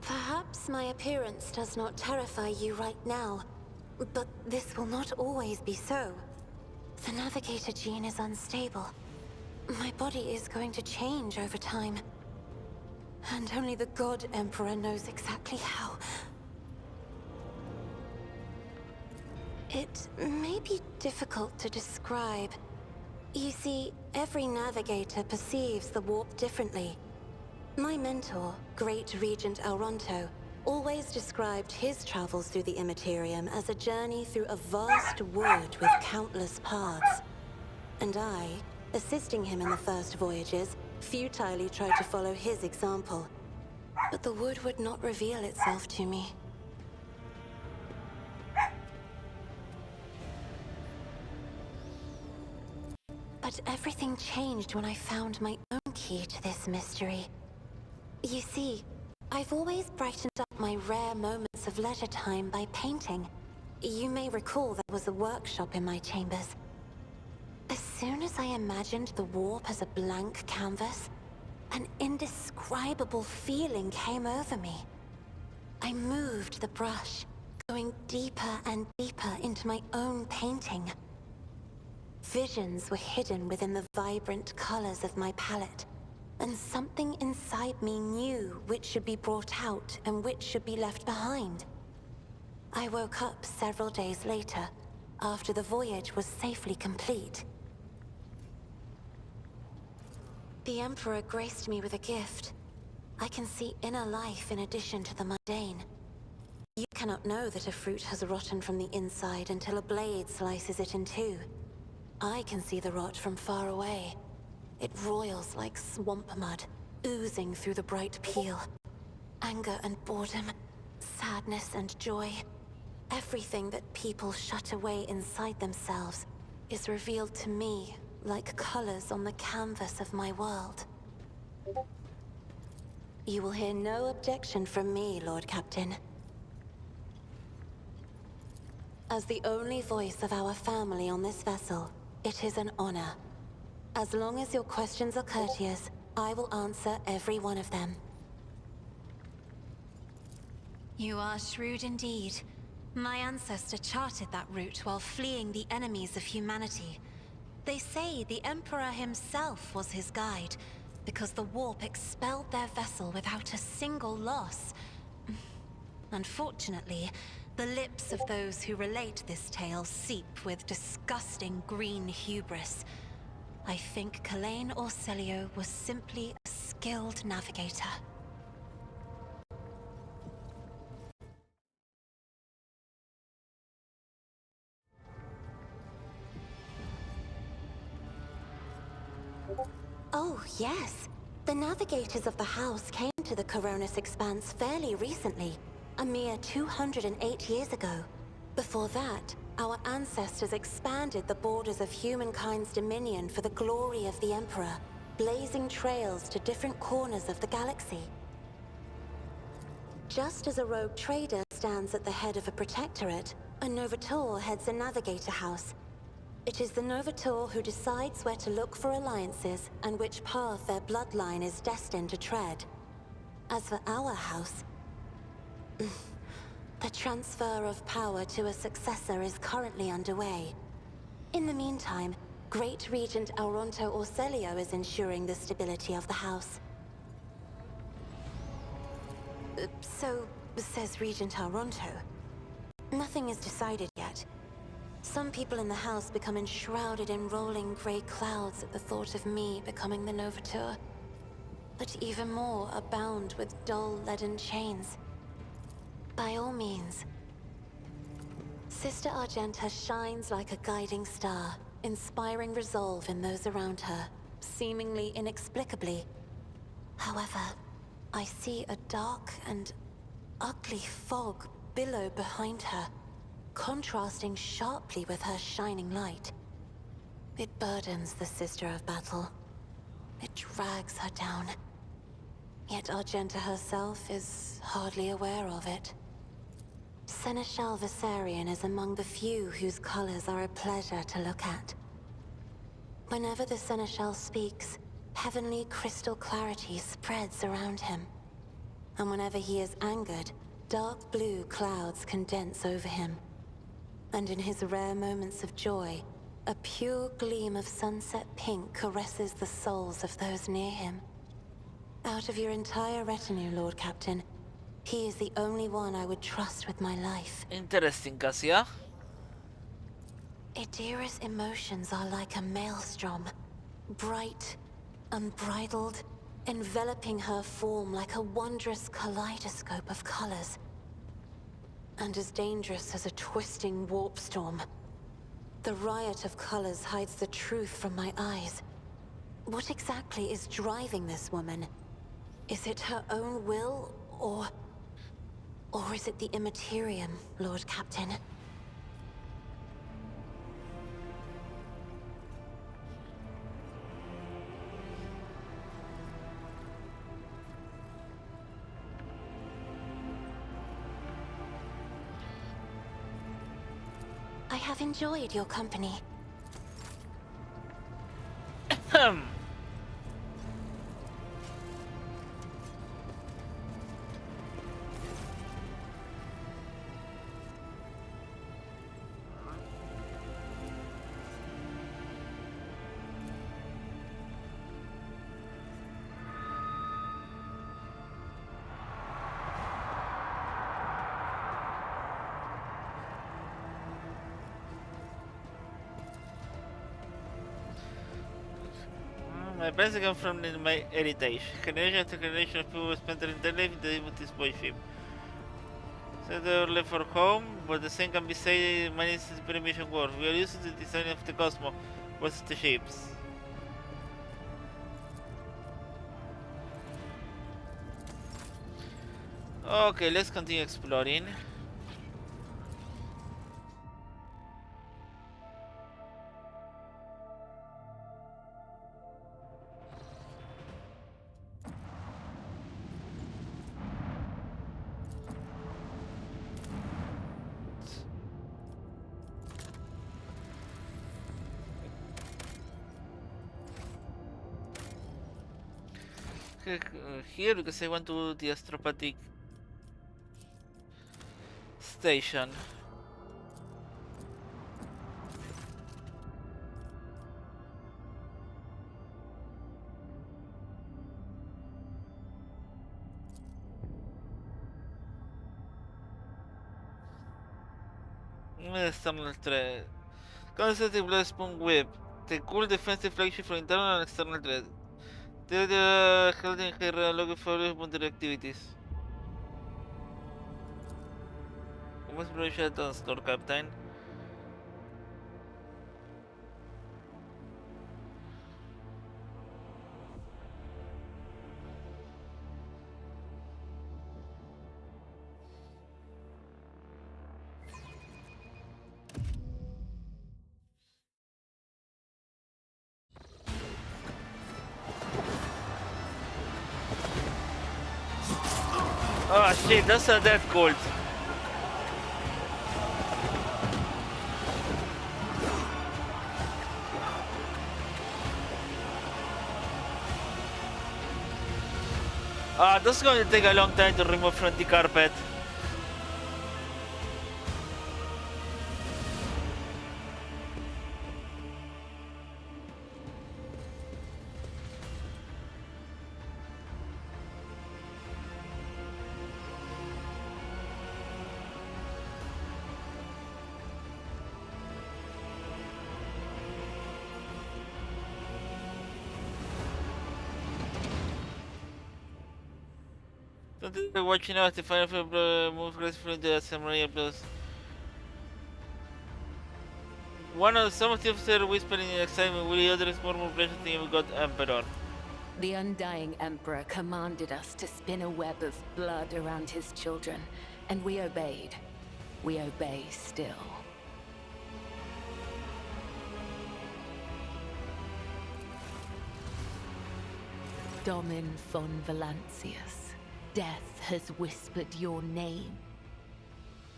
Perhaps my appearance does not terrify you right now, but this will not always be so. The Navigator gene is unstable. My body is going to change over time. And only the God Emperor knows exactly how. It may be difficult to describe. You see, every navigator perceives the warp differently. My mentor, Great Regent Elronto, always described his travels through the Immaterium as a journey through a vast wood with countless paths. And I, assisting him in the first voyages, futilely tried to follow his example. But the wood would not reveal itself to me. But everything changed when I found my own key to this mystery. You see, I've always brightened up my rare moments of leisure time by painting. You may recall there was a workshop in my chambers. As soon as I imagined the warp as a blank canvas, an indescribable feeling came over me. I moved the brush, going deeper and deeper into my own painting. Visions were hidden within the vibrant colors of my palette, and something inside me knew which should be brought out and which should be left behind. I woke up several days later, after the voyage was safely complete. The Emperor graced me with a gift. I can see inner life in addition to the mundane. You cannot know that a fruit has rotten from the inside until a blade slices it in two. I can see the rot from far away. It roils like swamp mud, oozing through the bright peel. Anger and boredom, sadness and joy. Everything that people shut away inside themselves is revealed to me like colors on the canvas of my world. You will hear no objection from me, Lord Captain. As the only voice of our family on this vessel, it is an honor. As long as your questions are courteous, I will answer every one of them. You are shrewd indeed. My ancestor charted that route while fleeing the enemies of humanity. They say the Emperor himself was his guide, because the warp expelled their vessel without a single loss. Unfortunately, the lips of those who relate this tale seep with disgusting green hubris. I think Kalain Orcelio was simply a skilled navigator. Oh, yes. The navigators of the house came to the Coronis Expanse fairly recently, a mere 208 years ago. Before that, our ancestors expanded the borders of humankind's dominion for the glory of the Emperor, blazing trails to different corners of the galaxy. Just as a rogue trader stands at the head of a protectorate, a Novator heads a navigator house. It is the Novator who decides where to look for alliances and which path their bloodline is destined to tread. As for our house, the transfer of power to a successor is currently underway. In the meantime, Great Regent Auronto Orselio is ensuring the stability of the house. So says Regent Auronto. Nothing is decided yet. Some people in the house become enshrouded in rolling grey clouds at the thought of me becoming the Novateur. But even more are bound with dull leaden chains. By all means. Sister Argenta shines like a guiding star, inspiring resolve in those around her, seemingly inexplicably. However, I see a dark and ugly fog billow behind her, contrasting sharply with her shining light. It burdens the Sister of Battle. It drags her down. Yet Argenta herself is hardly aware of it. Seneschal Viserion is among the few whose colors are a pleasure to look at. Whenever the Seneschal speaks, heavenly crystal clarity spreads around him. And whenever he is angered, dark blue clouds condense over him. And in his rare moments of joy, a pure gleam of sunset pink caresses the souls of those near him. Out of your entire retinue, Lord Captain, he is the only one I would trust with my life. Interesting, Cassia. Idira's emotions are like a maelstrom, bright, unbridled, enveloping her form like a wondrous kaleidoscope of colors. And as dangerous as a twisting warp storm. The riot of colors hides the truth from my eyes. What exactly is driving this woman? Is it her own will, or is it the Immaterium, Lord Captain? I have enjoyed your company. My best come from my heritage. Generation after generation of people spent their entire life in the this boy ship. So they were left for home, but the same can be said in many inspiring mission wars. We are used to the design of the cosmos versus the ships. Okay, let's continue exploring. Here because I want to the astropathic station. External threat. Concept the Blood Spoon Whip. The cool defensive flagship for internal and external threat. The holding her log for boundary activities. Must blow shut on store captain. Oh shit, that's a death cult. That's going to take a long time to remove from the carpet. Continue watching as the final film moves gracefully into the ceremony plus. Some of the officers whispering in excitement, while the others murmur pleasure thinking we got Emperor. The Undying Emperor commanded us to spin a web of blood around his children, and we obeyed. We obey still. Domin von Valancius, death has whispered your name.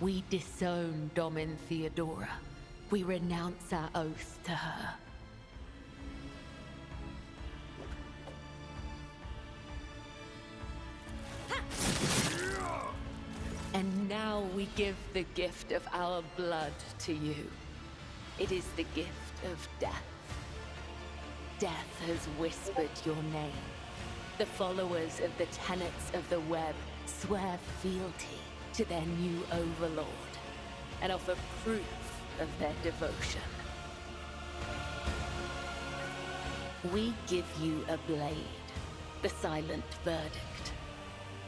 We disown Domin Theodora. We renounce our oath to her. And now we give the gift of our blood to you. It is the gift of death. Death has whispered your name. The followers of the tenets of the web swear fealty to their new overlord and offer proof of their devotion. We give you a blade, the silent verdict.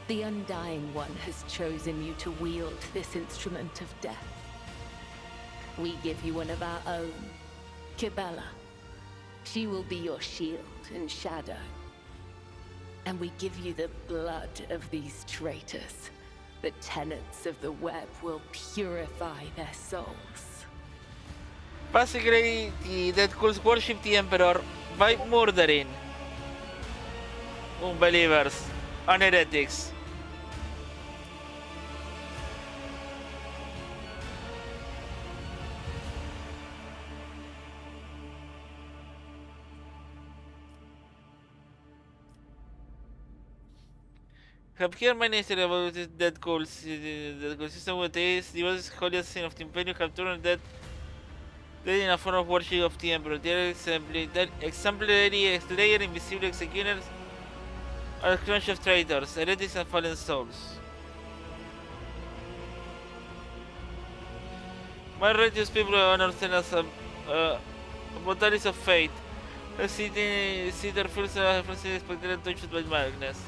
The Undying One has chosen you to wield this instrument of death. We give you one of our own, Kibella. She will be your shield and shadow. And we give you the blood of these traitors. The tenets of the web will purify their souls. Basically, the Dead Cults worship the Emperor by murdering unbelievers and heretics. Have here my name about this Dead Cults. The consistent with this, the most holy sin of the Imperium have turned dead in a form of worship of the Emperor. They are exemplary slayer, invisible executioners, are a crunch of traitors, heretics and fallen souls. My righteous people understand as bodies of fate. See their first spectator touched by madness.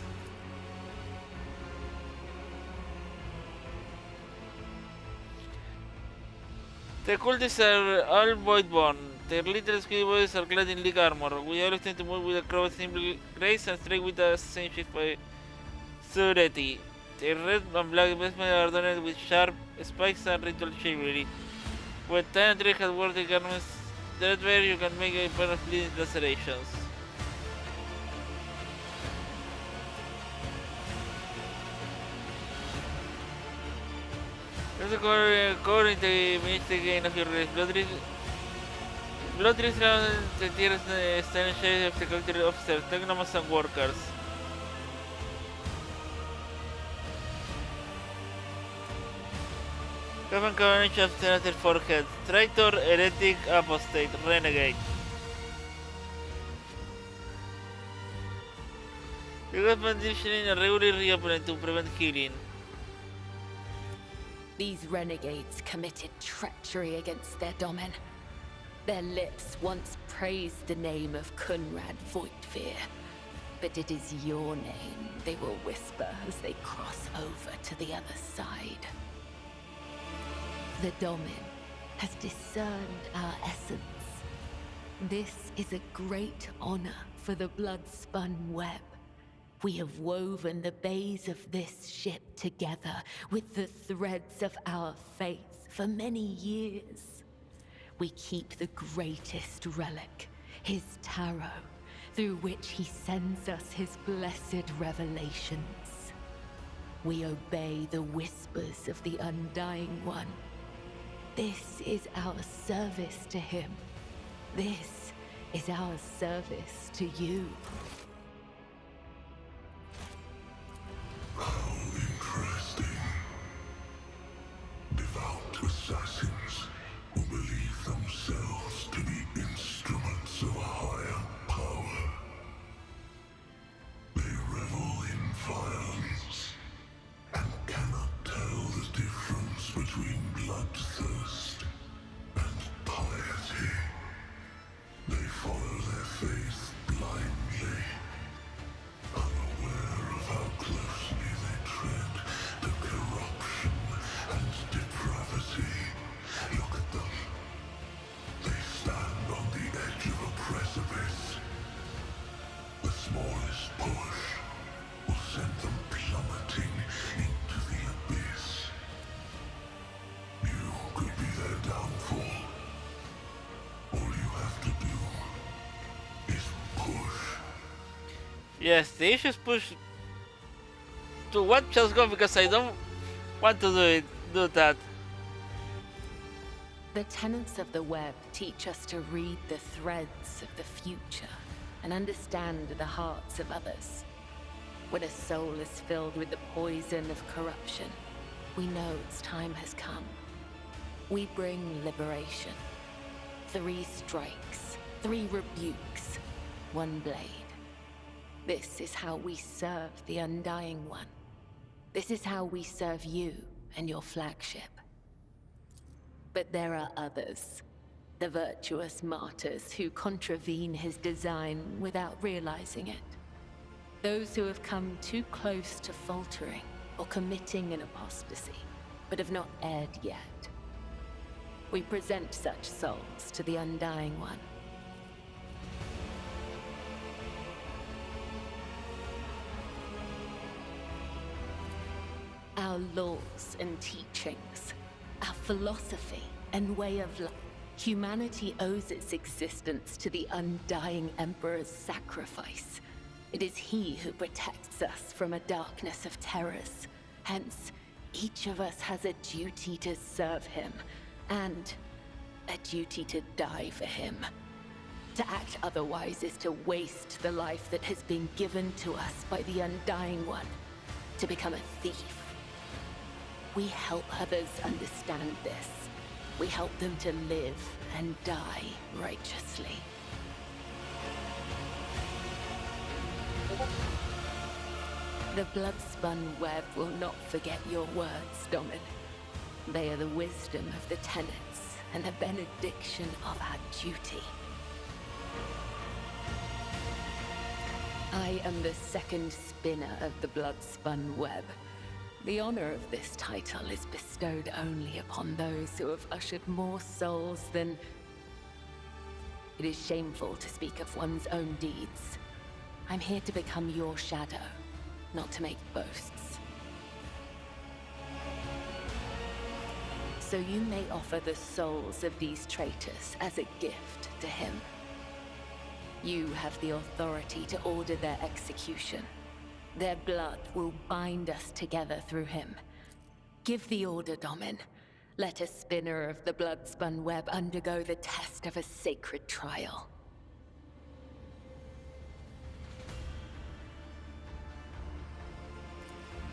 The cultists are all voidborn. Their little squid bodies are clad in league armor. We always tend to move with a crowd simple grace and strike with a saintship by surety. Their red and black vestments are adorned with sharp spikes and ritual chivalry. When time and trade has worn the garments that wear, you can make a pair of bleeding lacerations. Also covering the mistake gain of your race. Blood rings around the tears stand shades of the character officers, technomans and workers. Common coverage of senator forehead. Traitor, heretic, apostate, renegade. The weapon conditioning and regularly reopening to prevent healing. These renegades committed treachery against their domin. Their lips once praised the name of Kunrad Voigtveer, but it is your name they will whisper as they cross over to the other side. The domin has discerned our essence. This is a great honor for the blood-spun web. We have woven the bays of this ship together with the threads of our faith for many years. We keep the greatest relic, his tarot, through which he sends us his blessed revelations. We obey the whispers of the Undying One. This is our service to him. This is our service to you. How interesting. Devout assassins who believe themselves to be instruments of a higher power. They revel in violence and cannot tell the difference between bloodthirst and piety. They follow their faith blindly. Yes, the issues push to what just go because I don't want to do that. The tenets of the web teach us to read the threads of the future and understand the hearts of others. When a soul is filled with the poison of corruption, we know its time has come. We bring liberation. 3 strikes, 3 rebukes, 1 blade. This is how we serve the Undying One. This is how we serve you and your flagship. But there are others, the virtuous martyrs who contravene his design without realizing it. Those who have come too close to faltering or committing an apostasy, but have not erred yet. We present such souls to the Undying One. Our laws and teachings, our philosophy and way of life. Humanity owes its existence to the Undying Emperor's sacrifice. It is he who protects us from a darkness of terrors. Hence, each of us has a duty to serve him, and a duty to die for him. To act otherwise is to waste the life that has been given to us by the Undying One, to become a thief. We help others understand this. We help them to live and die righteously. The blood-spun web will not forget your words, Domin. They are the wisdom of the tenets and the benediction of our duty. I am the second spinner of the blood-spun web. The honor of this title is bestowed only upon those who have ushered more souls than... It is shameful to speak of one's own deeds. I'm here to become your shadow, not to make boasts. So you may offer the souls of these traitors as a gift to him. You have the authority to order their execution. Their blood will bind us together through him. Give the order, Domin. Let a spinner of the blood-spun web undergo the test of a sacred trial.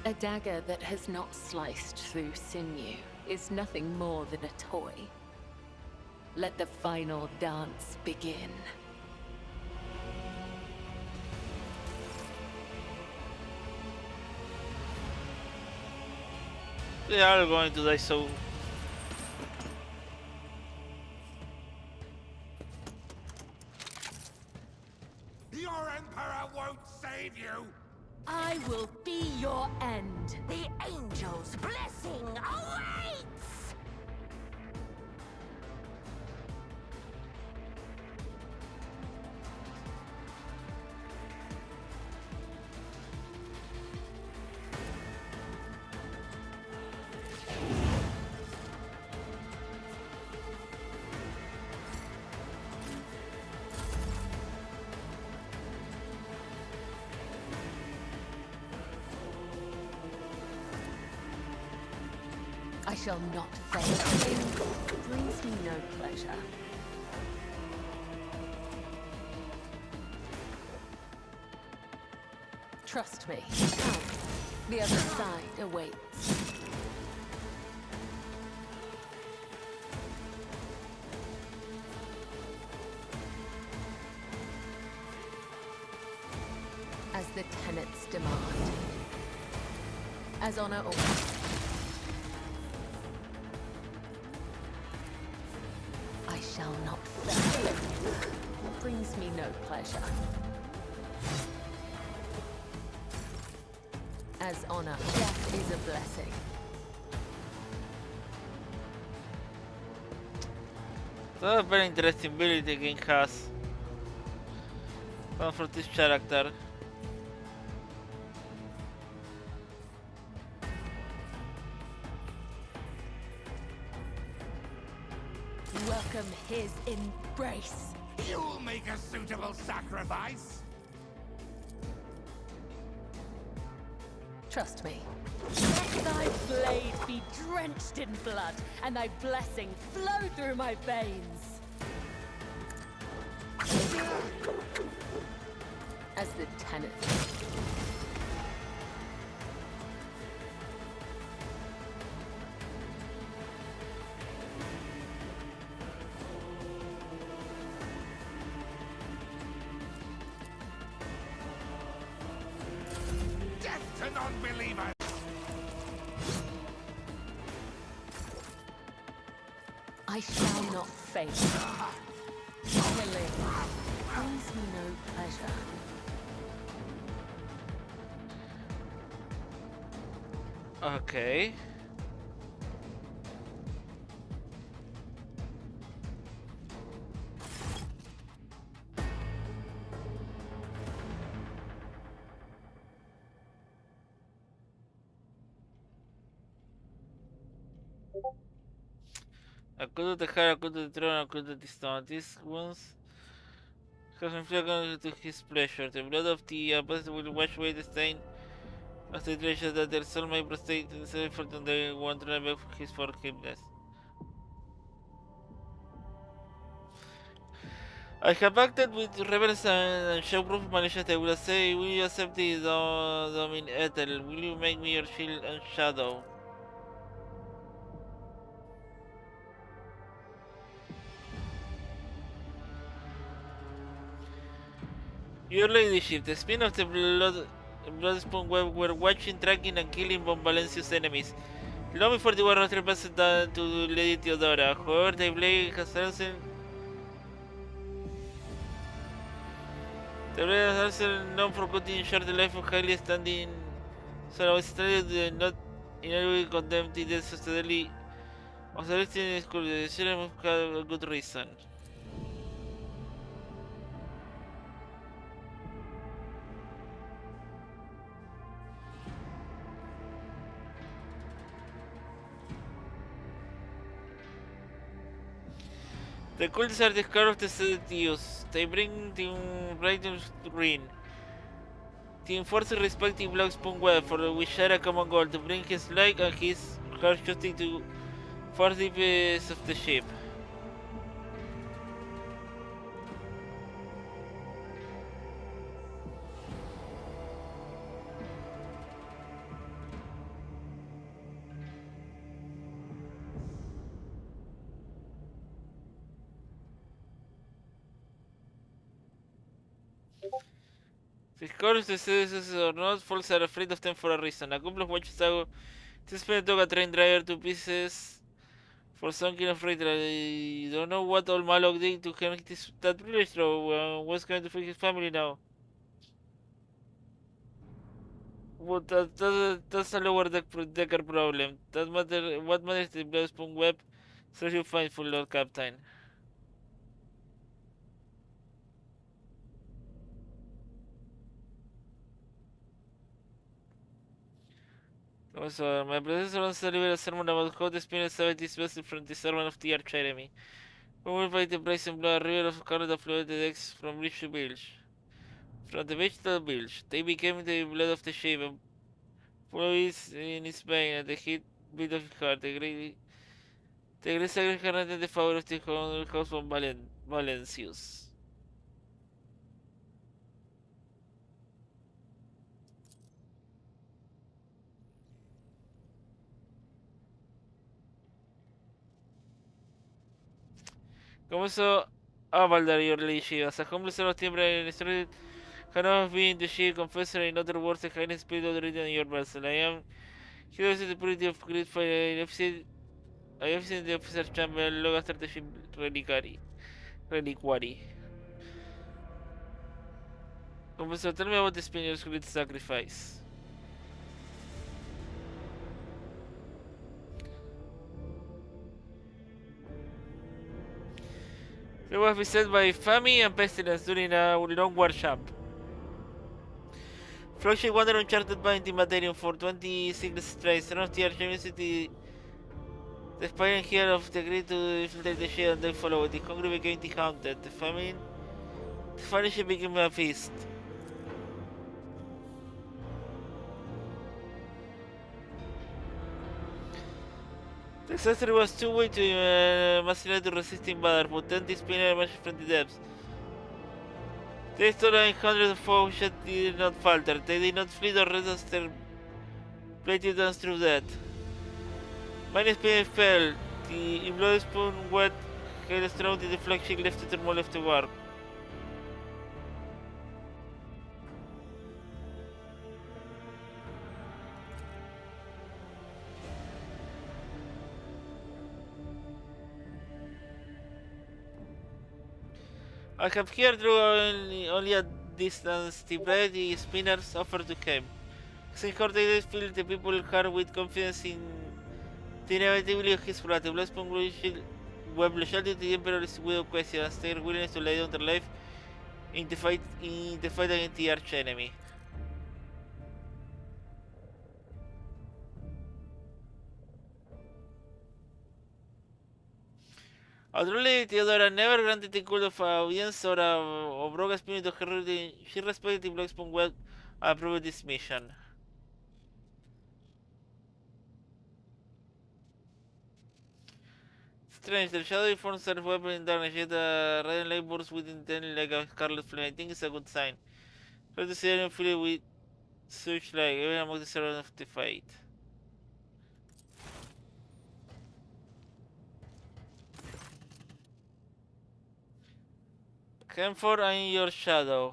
A dagger that has not sliced through sinew is nothing more than a toy. Let the final dance begin. They are going to die so. Your Emperor won't save you! I will be your end. The angel's blessing awaits! I shall not fail. It brings me no pleasure. Trust me. Come. The other side awaits. As the tenets demand. As honor orders. I shall not fail. It brings me no pleasure. As honor, death is a blessing. That's a very interesting ability the game has. One for this character. Welcome his embrace. You'll make a suitable sacrifice! Trust me. Let thy blade be drenched in blood, and thy blessing flow through my veins. As the tenant. Death to non-believers! I shall not faint. Killing brings me no pleasure. Okay. Acudo to the heart, acudo to the throne, acudo to the stone. These wounds has inflicted to his pleasure. The blood of the apostle will wash away the stain of the treasure that their soul may prostrate in the effort and they want to beg his forgiveness. I have acted with reverence and show proof of my allegiance. I will say, will you accept the Domin Ethel? Will you make me your shield and shadow? Your ladyship, the spin of the Bloodspoon web were watching, tracking, and killing Von Valencia's enemies. Long before the war was passed down to Lady Theodora. However, the blade has also known for cutting short the life of highly standing. So I was studied not in any way condemned to death of the daily of the rest in school. The children have a good reason. The cults are the core of the seditious. They bring the righteous green. The enforcer respecting Black Spoon Web, for we share a common goal to bring his light and his harsh justice to far deepest of the ship. The course the citizens or not, fools are afraid of them for a reason. A couple of watches ago, this man took a train driver to pieces for some kind of ritual. I don't know what old Malok did to him that privilege, though. What's going to fix his family now? Well, that's a lower decker problem. What matters the Blood Spoon Web? So you find for Lord Captain. Also, my predecessor once delivered a sermon about how the spirit saved his vessel from the servant of the arch enemy. Who will fight the brazen blood, a river of color that flowed the decks from beach to bilge. From the beach to the bilge, they became the blood of the ship and flowed in his vein at the heat beat of his heart. The great sacred the power of the house from Valencius. Comenzó a Valdar your leadership. As a humble son of Timbre and instructed, cannot be in the ship, confessor, in other words, the high spirit of the written in your vessel. I am here to the purity of great fire. I have seen the officer's chamber long after the ship reliquary. Confessor, tell me about the Spaniard's great sacrifice. It was beset by famine and pestilence during a long workshop. Flagship wandered uncharted by Intimaterium for 26 straight. None of the Archuniversity, the aspiring here of the great to infiltrate the shade and they followed. The hungry became the haunted. The famine became a feast. The disaster was too weak to massively to resist invader, but then this spinner emerged from the depths. They stood in hundreds of foes yet did not falter. They did not flee or rest as their plated dance through death. Many spinners fell. The bloody spoon wet hailstone the deflection left the turmoil of the war. I have here drew only a distance the brave spinners offer to came. Since Cortez filled the people heart with confidence in the inevitability of his flight, the Blood Spoon web loyalty to the Emperor is without question, as their willingness to lay down their life in the fight against the arch enemy. Although Theodora never granted the cult of audience or broke a spirit of her routine, she respected the Black Spoon well and approved this mission. Strange, the shadowy forms are weapon in darkness, yet the radiant light bursts within them like a scarlet flame. I think it's a good sign. Try to see anyone filled with such light, even among the servants of the fight. Camphor and your shadow.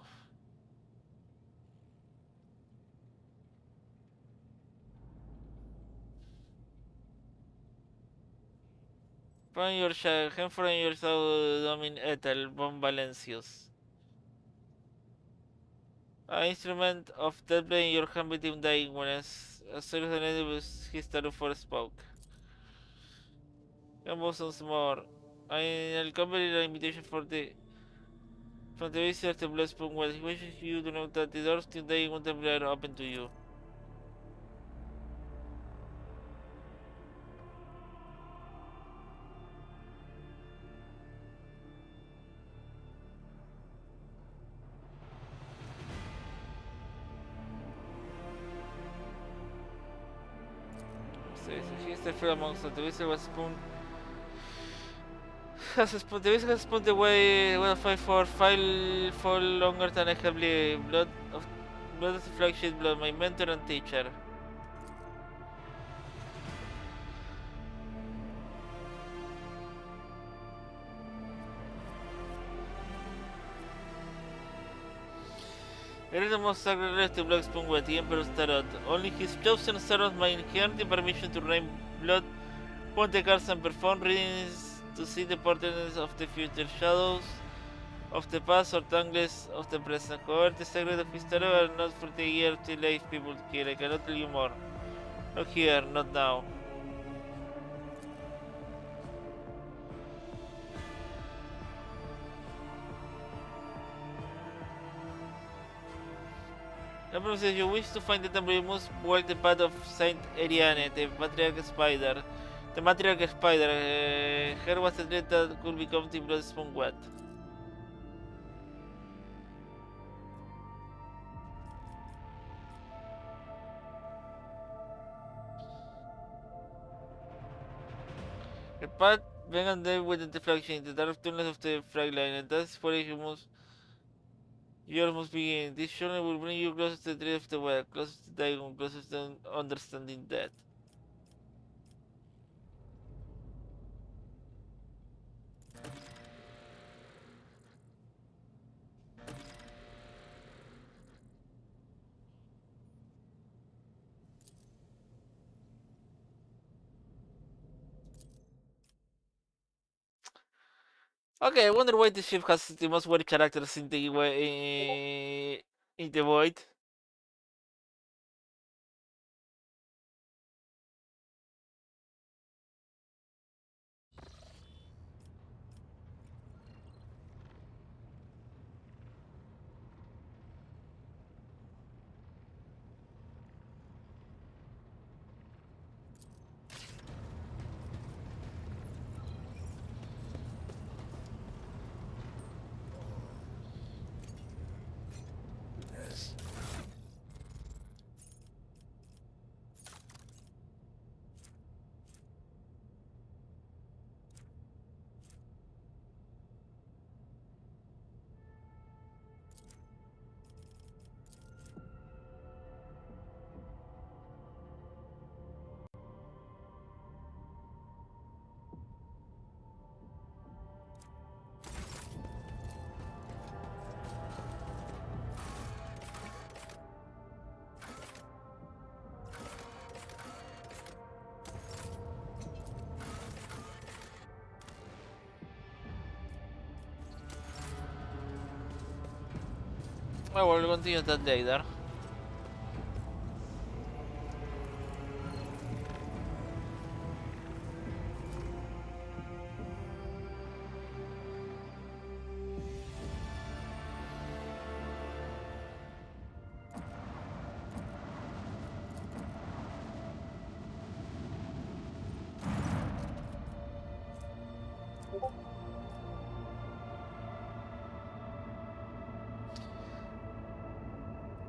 Find your shadow, Camphor and your shadow, Domin Ethel, Bon Valencius. An instrument of death blade in your hand between dying when a serious enemy was his tattoo for spoke. Campos once more. I'll accompany the invitation from the visitor to Blood Spoon Well. He wishes you to know that the doors to dying will are open to you. He's the friend amongst the visitor was spoon. The visitor has spooned away well fight for far longer than I have lived. Blood of the flagship blood, my mentor and teacher. It is the most sacred relic to Black Spoon with the Emperor's Tarot. Only his chosen servants may inherit the permission to rain blood, point the cards and perform readings to see the portents of the future, shadows of the past or tangles of the present. However, the secret of his tarot are not for the year to life people here. I cannot tell you more. Not here, not now. Emperor says you wish to find the temple, you must walk the path of Saint Ariane, the matriarch spider. The matriarch spider. Her was a threat that could become the Blood Spoon Wet. The path began there with the deflection in the dark tunnels of the frag line, and that's where yours must begin. This journey will bring you closer to the dread of the well, closer to dying, closer to understanding death. Okay, I wonder why this ship has the most weird characters in the void. Well, we'll continue that later.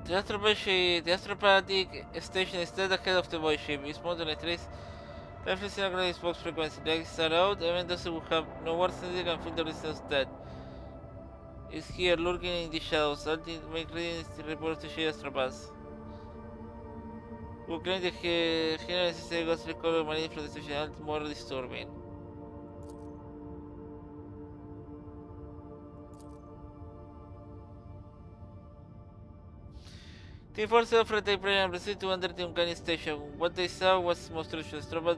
The astropathic station is dead ahead of the void ship. Its motor trace referencing across its box frequency. Legs are out, even those who have no words needed can feel the resistance dead. It's here, lurking in the shadows. Ultimate readings report to share astropaths. Who claim the general necessary ghostly color marine from the station more disturbing. Team Force offered a prayer and proceeded to enter the uncanny station. What they saw was monstrous. Robot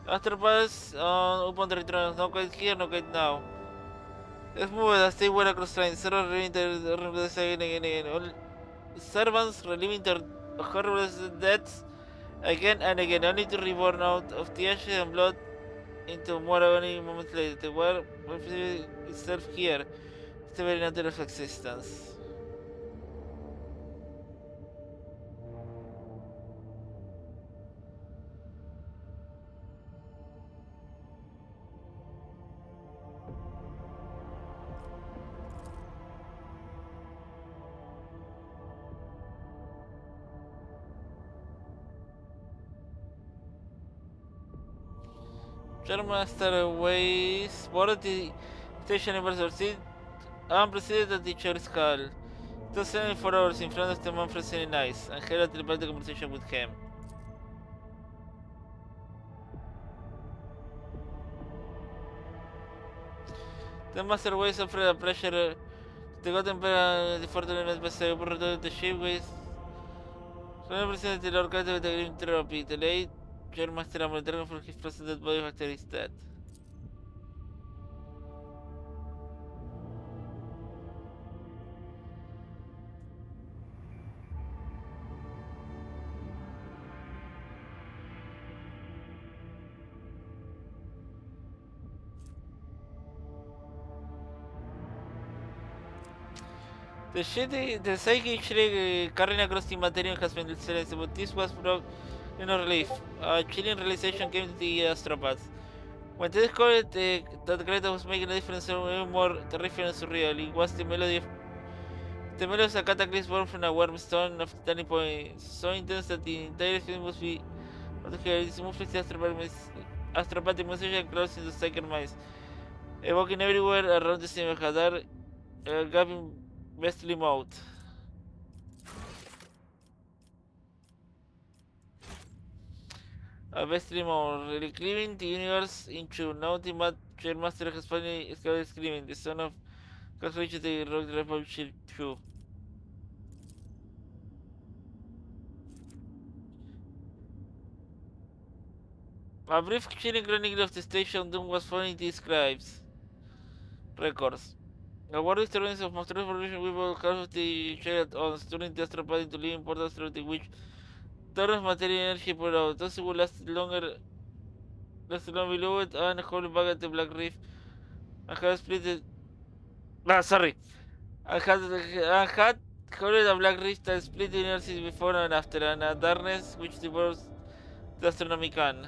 Astropaths upon the return. No quite here, no quite now. Let's move it as they were across lines. Servants reliving their horrors again and again. All servants reliving their horrors deaths again and again, only to reborn out of the ashes and blood into more agony moments later. The war itself here is the very nature of existence. German Starways boarded the station in seat and proceeded at the chair's call. It was standing for hours in front of the man frozen in ice and held a telepathic conversation with him. The Masterways offered a pressure the God Emperor the fourth element by the operator of the ship with represented the Lord Captain with the Grim Therapy. The late German Master Amon for his presented body factor is dead. The psychic shriek carrying across the material has been silenced, but this was brought in a relief. A chilling realization came to the astropaths. When they discovered that Greta was making a difference even more terrifying and surreal, it was the melody of a cataclysm born from a warm stone of the turning point, so intense that the entire film must be able to hear its movement astropathic message and close into sacred minds, evoking everywhere around the same Hadar, gaping Beastly mode. A Beastly mode, reclaiming the universe into now the Master has finally started screaming, the son of God reached the rock Republic 2. A brief chilling chronicle of the station doom was found in the scribes' records. A war disturbance of monstrous evolution will cause the child on turning the astropod into living portals through the which tons of material energy pour out. Those will last long below it and hold back at the Black Reef and had split it. Sorry. And had holded a Black Reef that split the universe before and after, and a darkness which devours the astronomy can.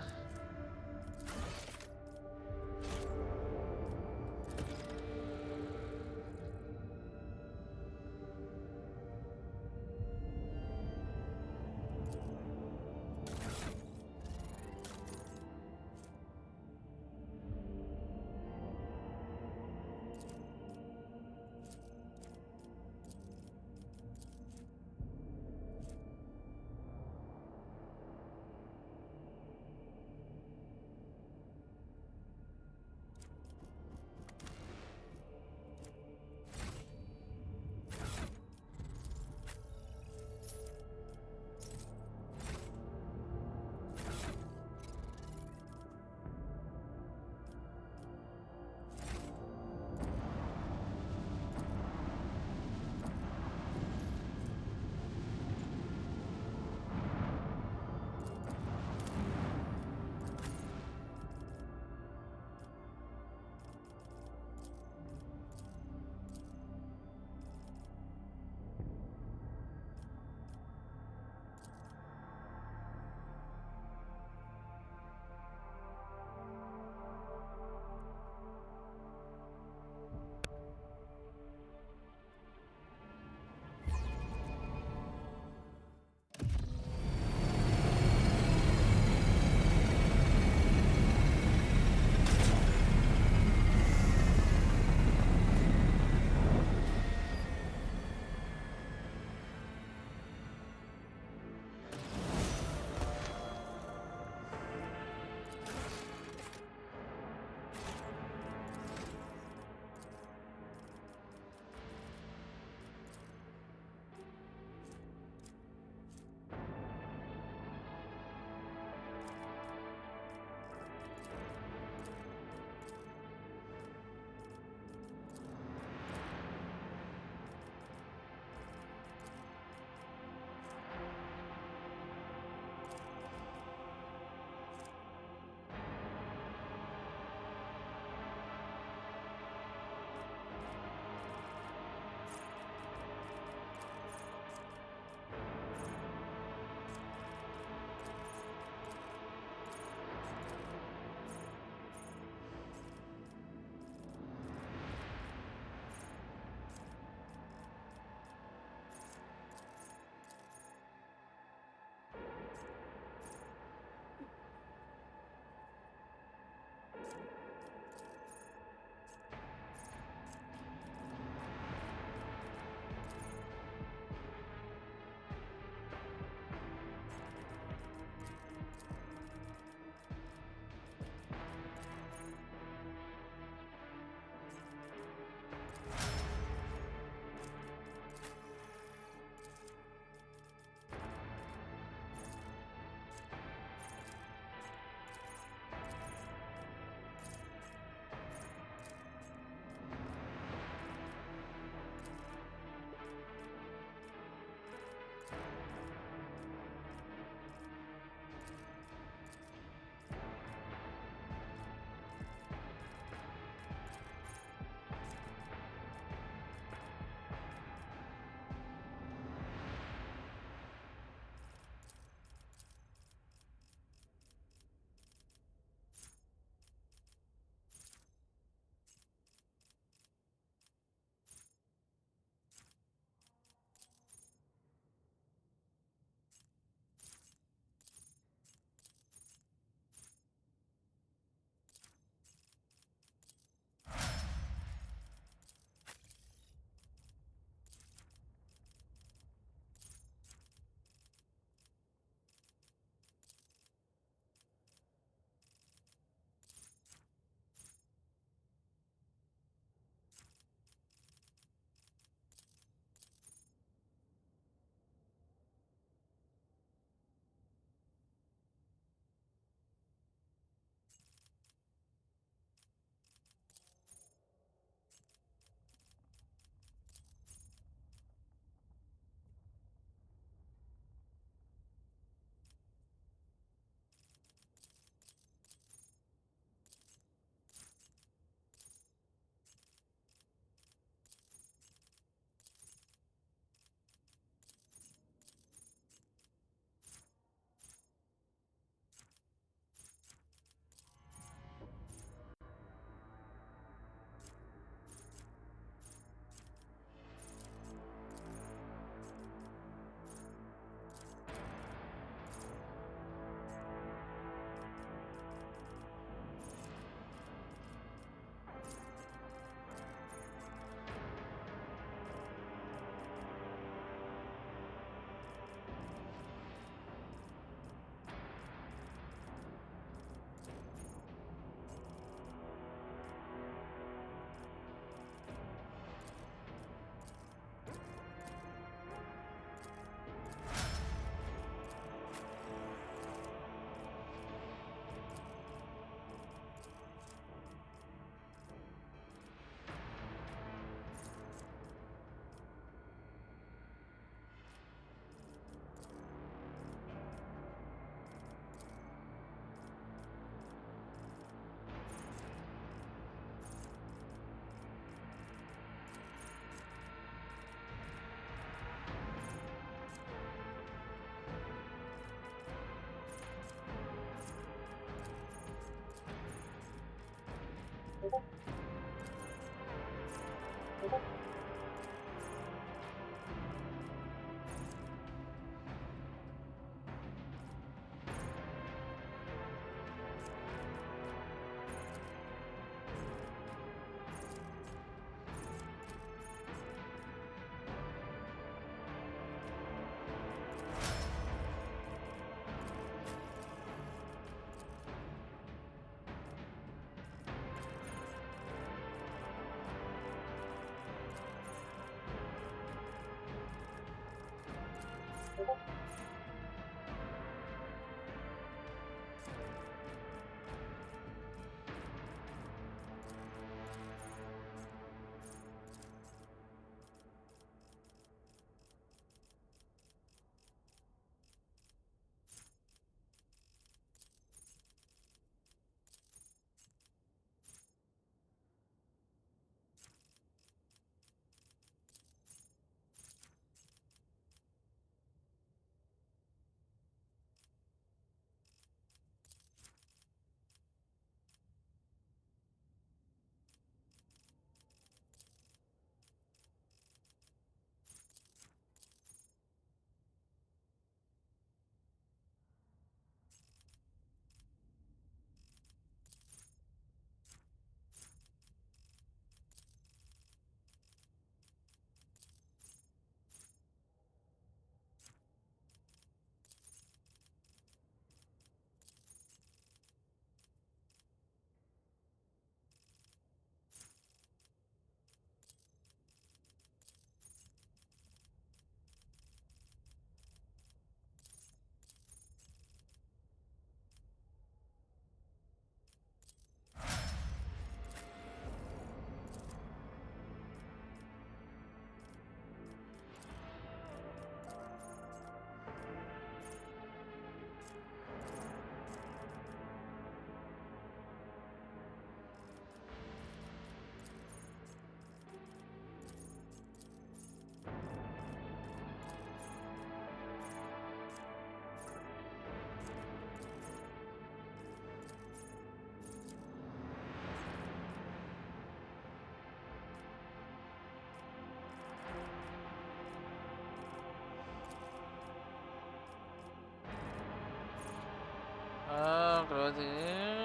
Ah, creo que...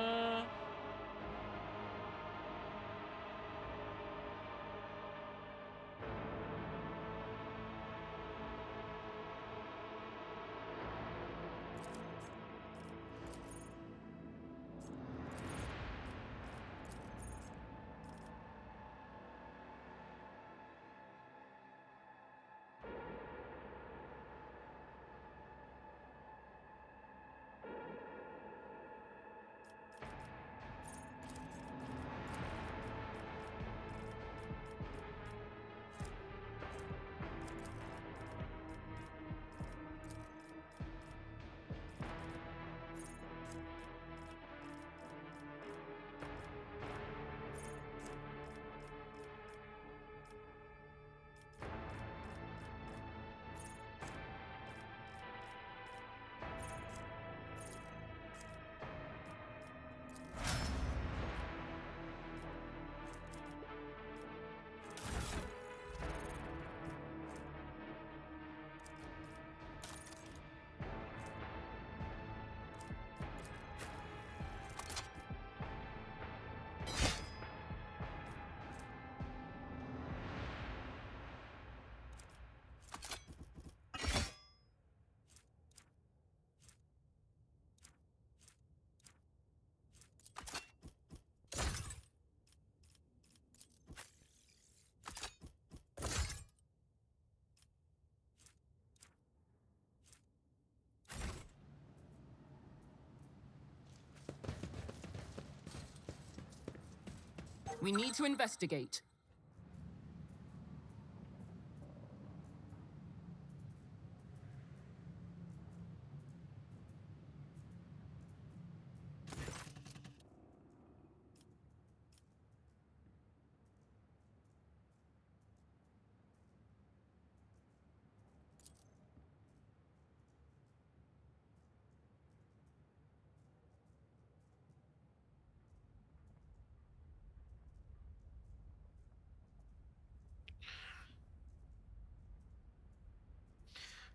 We need to investigate.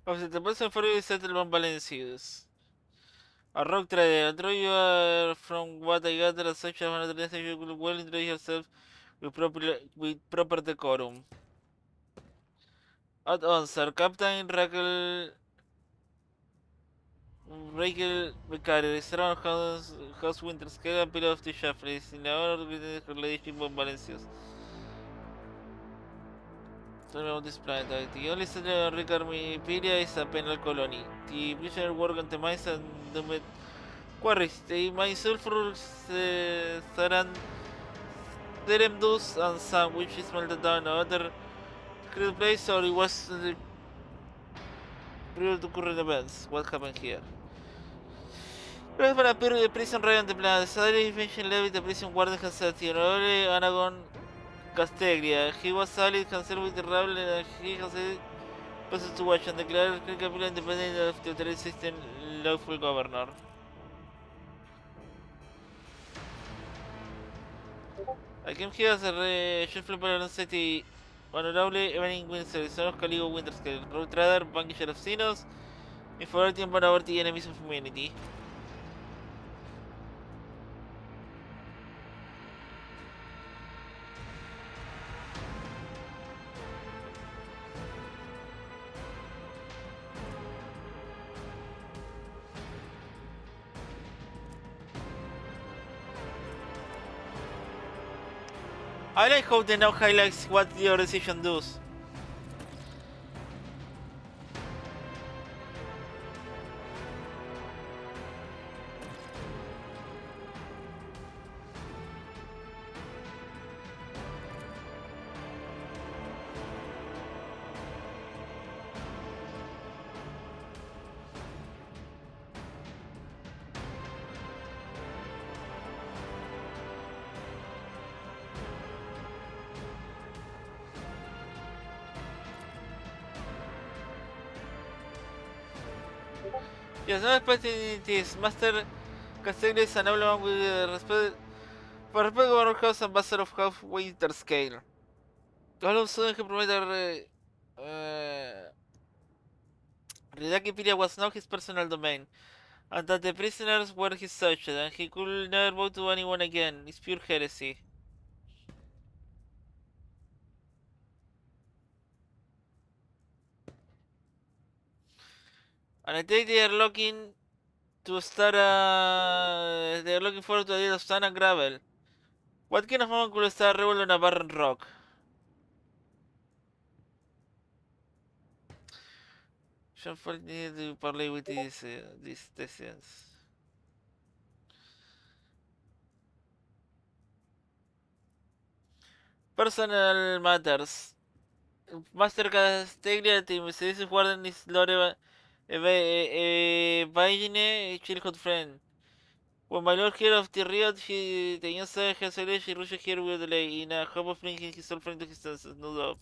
Officer, the person for you is Settlement Valencius. A rock trader. Although you are from what I gather, as such, you will well introduce yourself with proper decorum. Add-on, sir. Captain Raquel Becario, Restaurant House Winter Scale, and Pillar of the Shaffleys, in the honor of the relationship of Valencius. Sorry about this planet. The only settler on Ricarmipilia is a penal colony. The prisoner work on the mines and the quarries. They mine sulfur, Serendus, and sand, which is melted down in other secret place, or it was prior to current events. What happened here? Gracias para the prison right on the plan. The salary information levy the prison warden has set here. Only Anagon Casteglia. He was solid, concerned with the rabble, and he has a person to watch and declared critical independent of the authority system lawful governor. I came here as a shuffle para la city. Honorable Evelyn Windsor, son of Caligo Winterscale, Road Trader, Vanquisher of Sinos, Inferiority and Poverty, Enemies of Humanity. I like how they now highlights what your decision does. Yes, no opportunities. Master Castelli is an old with respect for respect of our house and Master of Half Winter Scale. All of a sudden, he provided Ridakipiria was now his personal domain, and that the prisoners were his subjects, and he could never vote to anyone again. It's pure heresy. And I think they are looking to start they are looking forward to the idea of sand and gravel. What kind of man could start a rebel on a barren rock? Sean Falk needed to parlay with these decisions. Personal matters. Master Casteglia, the Mercedes Warden is Lore Vaine, childhood friend. When my lord heard of the riot, the youngster has alleged he rushed here with delay, in a hope of bringing his old friend to his senses, no doubt.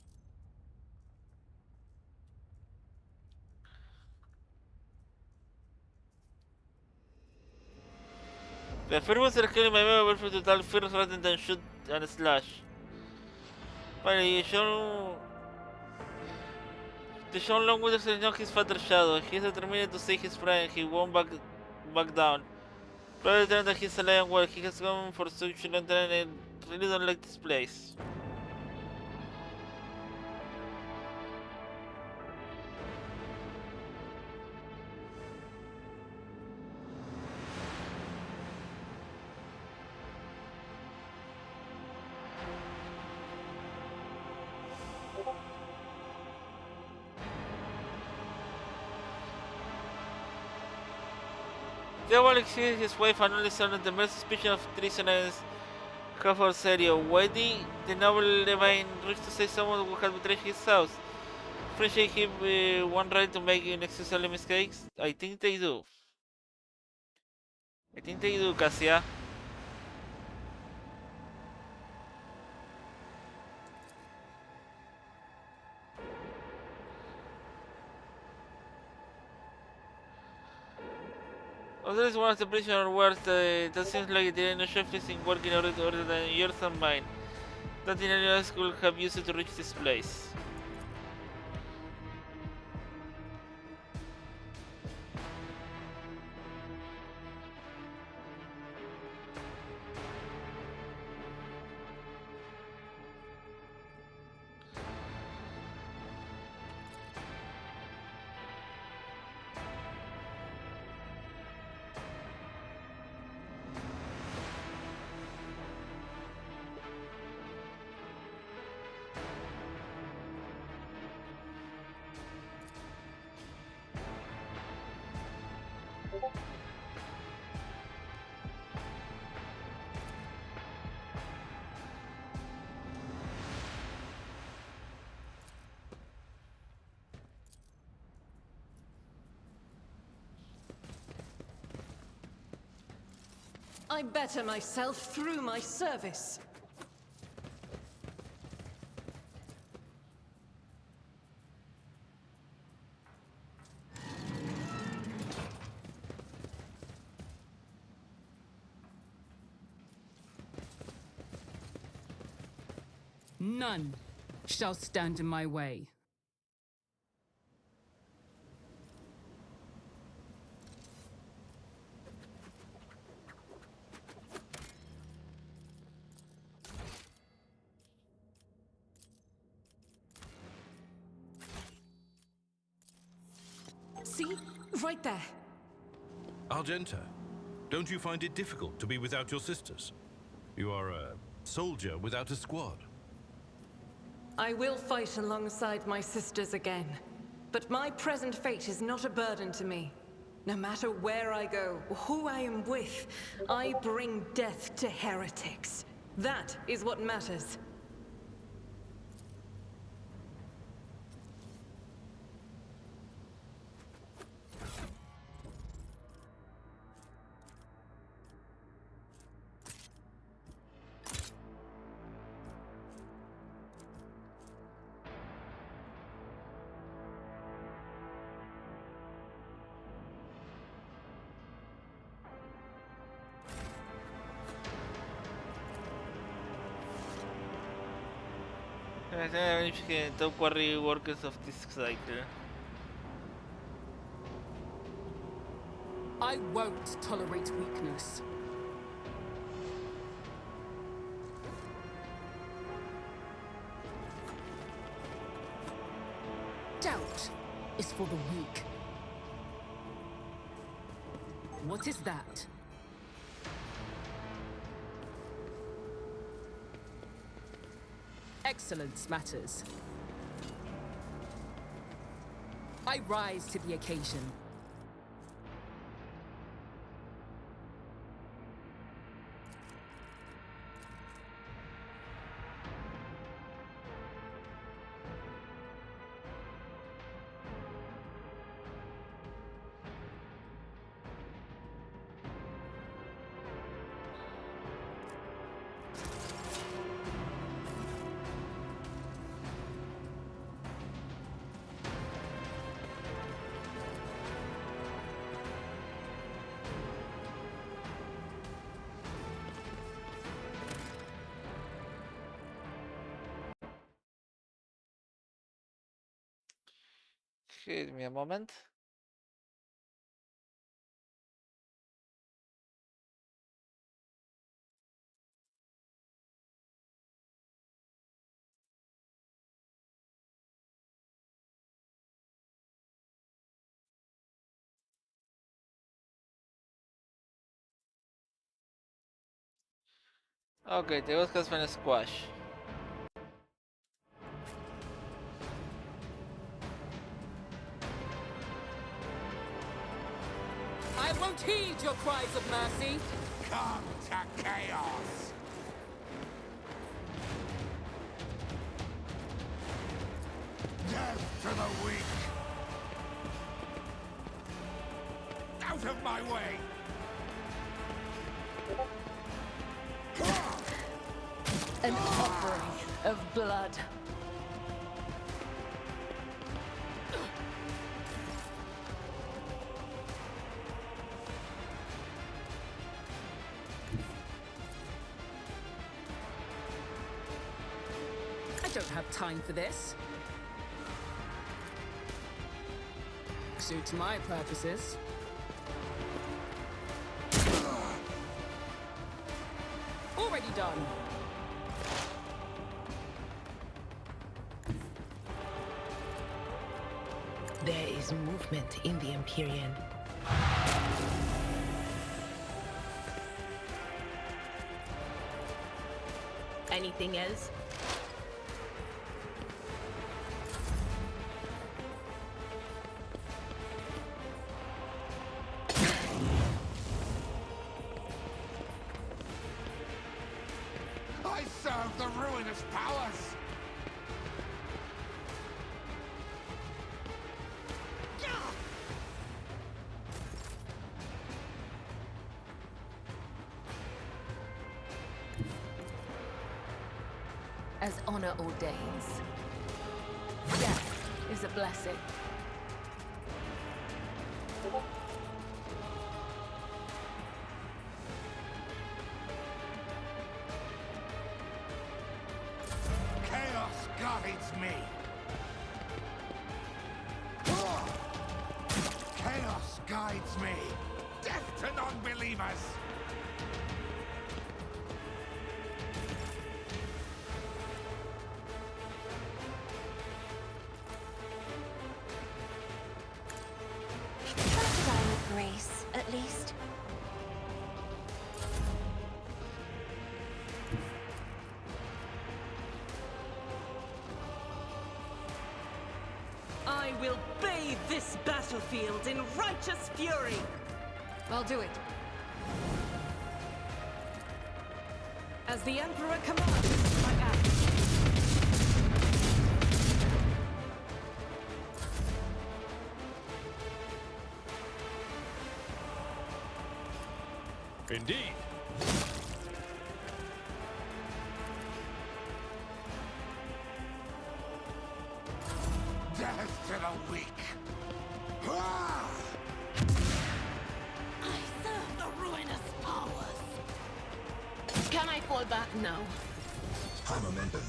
The first was killing my member for total fear rather than shoot and slash. Finally, the Sean Longwoods is not his father's shadow. He is determined to save his friend. He won't back down. Probably turned that he's alive well. He has gone for such a long time and I really don't like this place. Theobald exceeded his wife and only son, the mere suspicion of treason against Crawford Serio. Why did the noble Levine reach to say someone who had betrayed his house? Friendship him one right to make unnecessary mistakes? I think they do. I think they do, Cassia. Although it's one of the prisoner words, that seems like there ain't no chef is in working order than yours and mine. Nothing anyone else could have used to reach this place. I better myself through my service. None shall stand in my way. See? Right there. Argenta, don't you find it difficult to be without your sisters? You are a soldier without a squad. I will fight alongside my sisters again. But my present fate is not a burden to me. No matter where I go, or who I am with, I bring death to heretics. That is what matters. Top quarry workers of this cycle. I won't tolerate weakness. Doubt is for the weak. What is that? Excellence matters. I rise to the occasion. Give me a moment. Okay, te buscas un squash. I won't heed your cries of mercy. Come to chaos! Death to the weak! Out of my way! An offering of blood. I don't have time for this. Suits my purposes. Already done. There is movement in the Empyrean. Anything else? serve the ruinous powers! As honor ordains. Death is a blessing. Chaos guides me! Chaos guides me! Death to non-believers! Grace, at least. I will bathe this battlefield in righteous fury! I'll do it. As the Emperor commands, I act. Indeed. Death to the weak! Ah! I serve the ruinous powers. Can I fall back now? High momentum.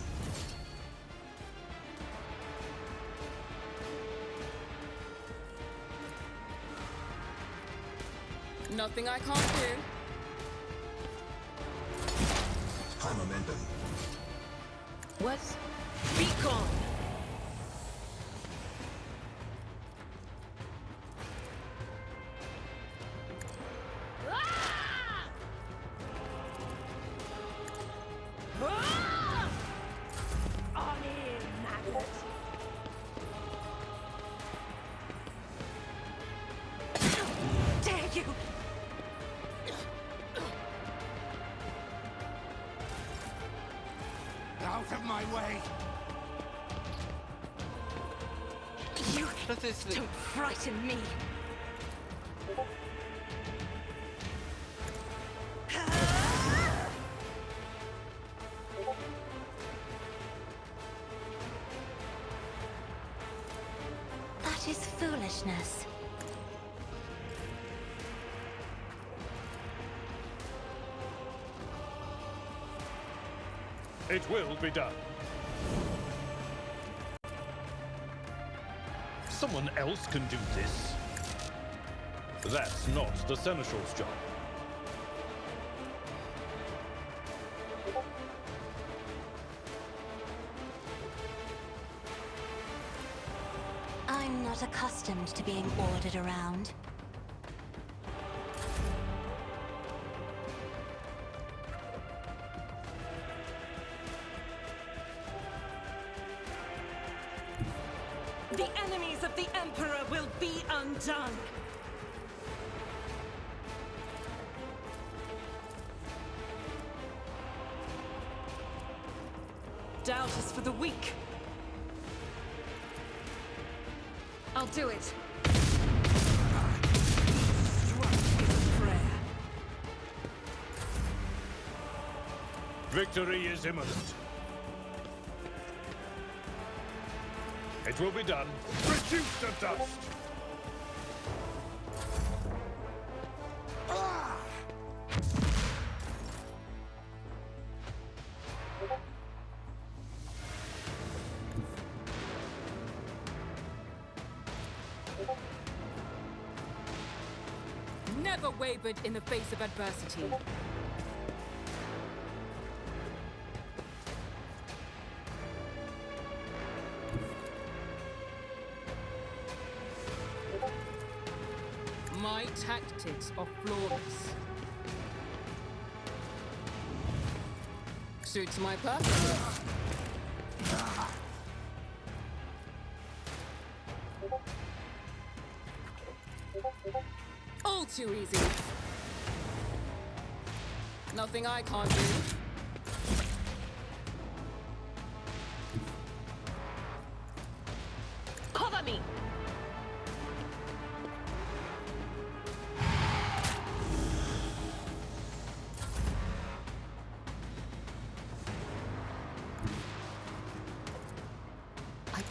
Nothing I can't do. High momentum. What? Be gone! On in, maggot. Dare you! Out of my way! You Precisely. don't frighten me! That is foolishness. It will be done. Someone else can do this. That's not the Seneschal's job. I'm not accustomed to being ordered around. The enemies of the Emperor will be undone! Doubt is for the weak. I'll do it. Strike is a prayer. Victory is imminent. It will be done. Reduce to dust! Never wavered in the face of adversity. My tactics are flawless. Suits my purpose. All too easy. Nothing I can't do.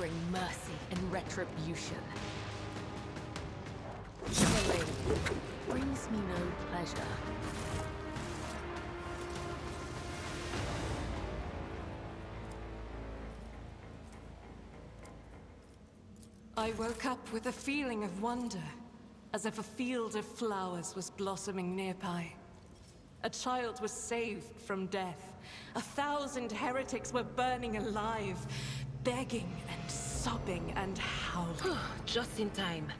bring mercy and retribution. Killing brings me no pleasure. I woke up with a feeling of wonder, as if a field of flowers was blossoming nearby. A child was saved from death. 1,000 heretics were burning alive, begging and sobbing and howling. Just in time.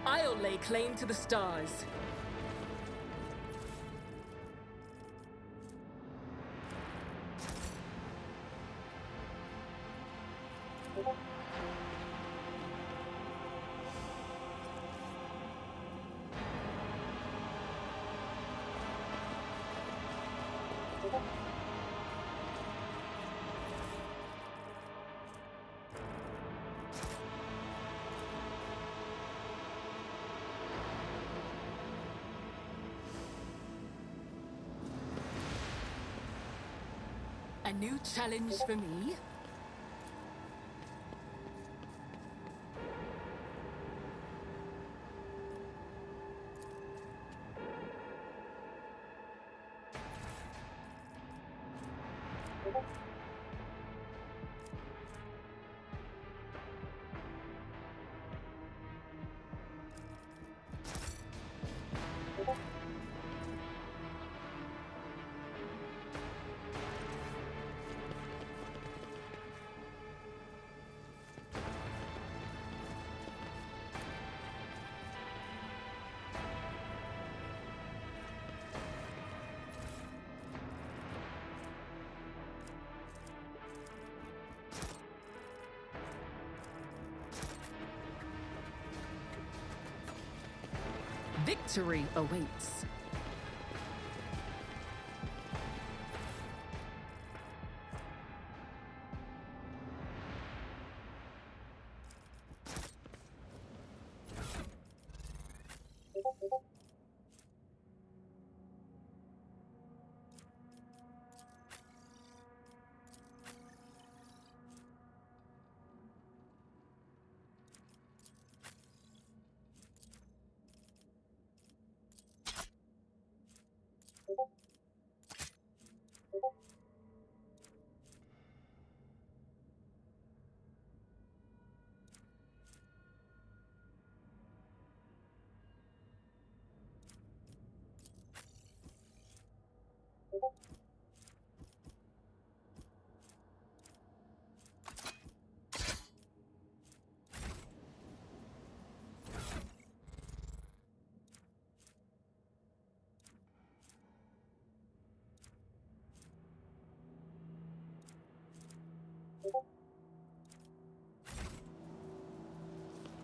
I'll lay claim to the stars. A new challenge for me? Victory awaits.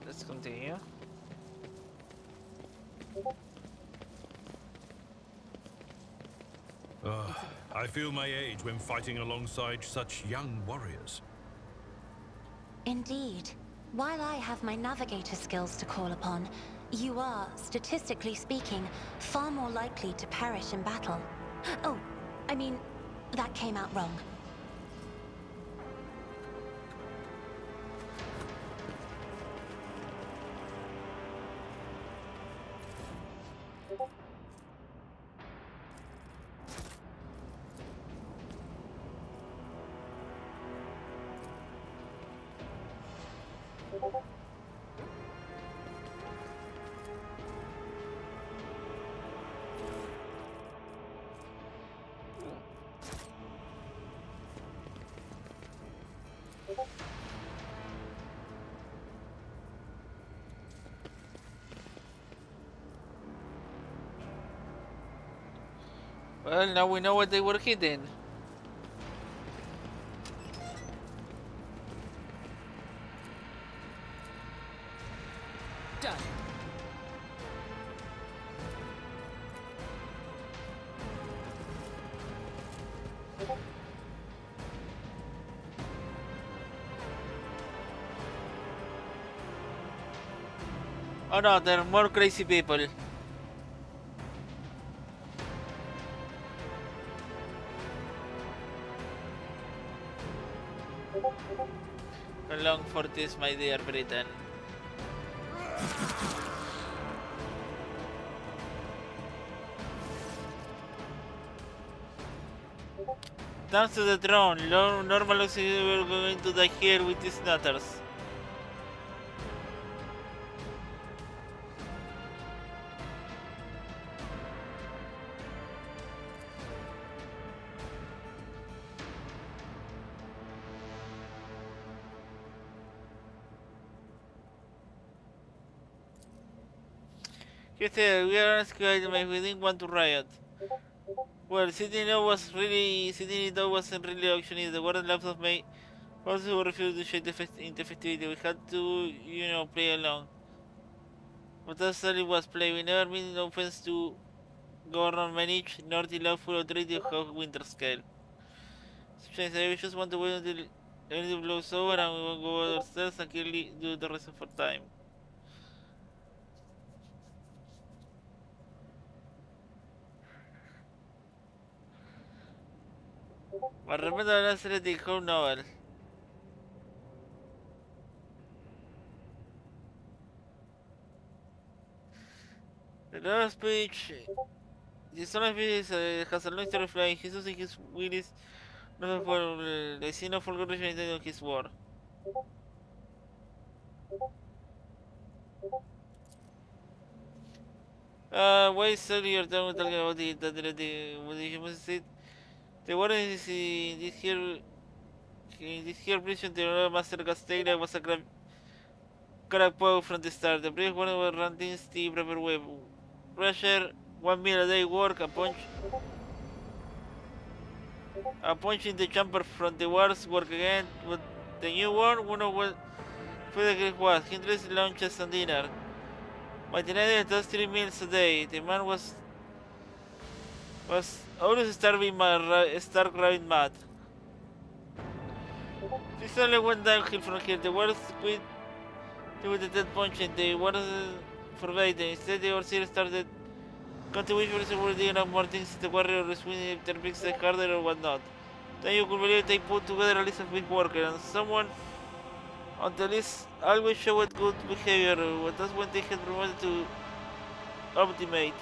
Let's continue. I feel my age when fighting alongside such young warriors. Indeed. While I have my navigator skills to call upon, you are, statistically speaking, far more likely to perish in battle. Oh, I mean, that came out wrong. Well, now we know what they were hidden. Done. Oh no, there are more crazy people. Long for this, my dear Britain. Thanks to the throne, normal looks like we're going to die here with these nutters. He said, we are scared, we didn't want to riot. Well, sitting it out wasn't really auctioning. The warden laughed of me. Also refused to shake in the festivity. We had to, play along. But that's all it was play. We never mean no offense to Governor Manich, nor the lawful authority of how winter scale. Strange, I just want to wait until everything blows over and we will go downstairs and clearly do the rest of our time. But remember the aesthetic whole novel. The last speech, the son of his has a long story of flying. Jesus in his will is not for the sin of forgotten on his word. Why is earlier time talking about what the human said? The warden is in this here prison, the royal master Castella was a crack power from the start. The previous warden was running the proper way. Pressure, 1 meal a day work, a punch in the chamber from the wars, work again. But the new one of what Frederick was. Hindrance lunches and dinner. By the night, does 3 meals a day. The man was always starving stark raving mad. This only went downhill from here. The wars quit with the dead punching. The wars forbade. Instead, the overseer started contributions were doing more things the warrior was winning their big harder or whatnot. Then you could believe they put together a list of big workers and someone on the list always showed good behavior. That's when they had promoted to optimate.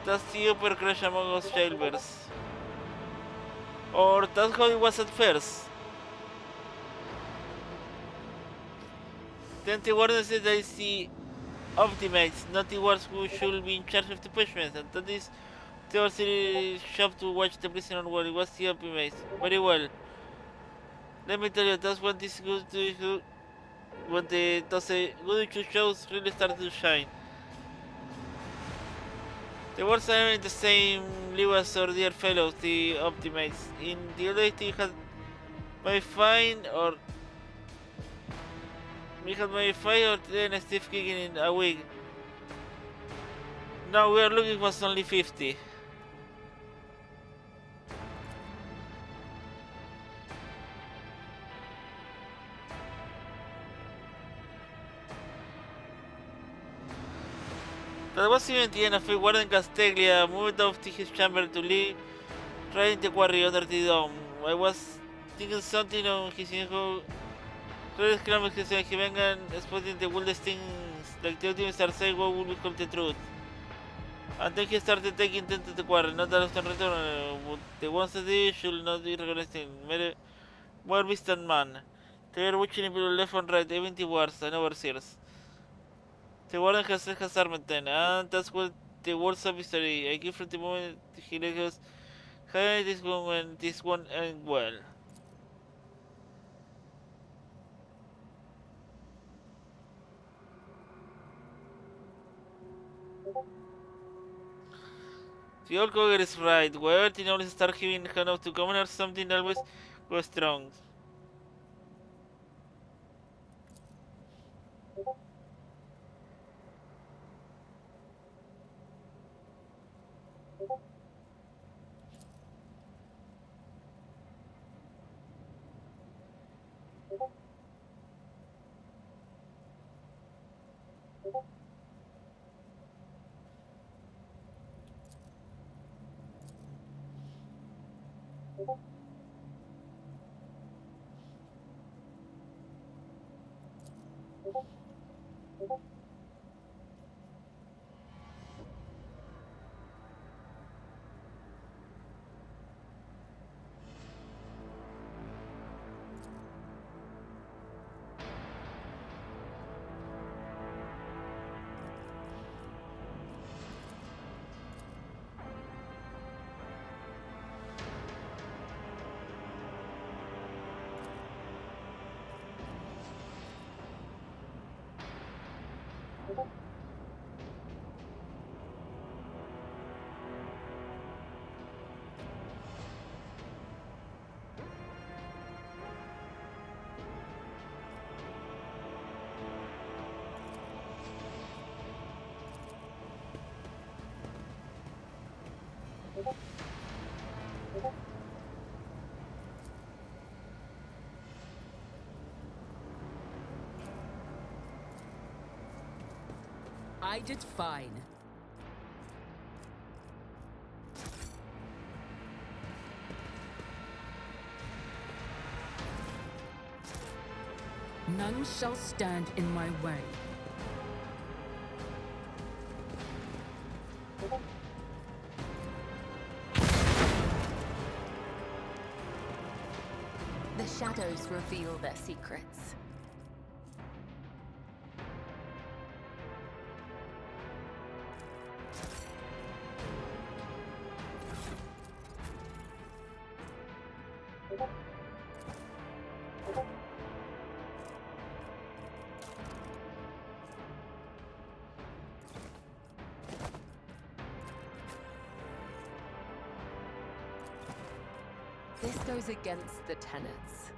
That's the upper crash among us jailbirds. Or that's how it was at first. Then the warden said that it's the optimates, not the ones who should be in charge of the punishments, and that is the overseer shop to watch the prisoner while it was the optimates. Very well. Let me tell you, that's when this good to when the good shows really started to shine. The words are in the same Lewis or dear fellows, the optimates. In the other day, my fine or we had my 5 or 10 stiff kicking in a week. Now we are looking for only 50. That was even the end of it. Warden Casteglia moved off to his chamber to leave, trying the quarry under the dome. I was thinking something on his info. Red Scramble his he vengan spotting the wildest things like the ultimate star say what will become the truth. And then he started taking them to the quarry, not that often return, but the ones that did should not be recognized. More distant man. They are watching people left and right, even the wars and overseers. The warden has armed then, and that's what the words of history. I give from the moment he let us hey, this one end well. The old Cougar is right. Wherever the nobles start giving hand out to commoners, something always goes wrong. I did fine. None shall stand in my way. The shadows reveal their secrets. This goes against the tenets.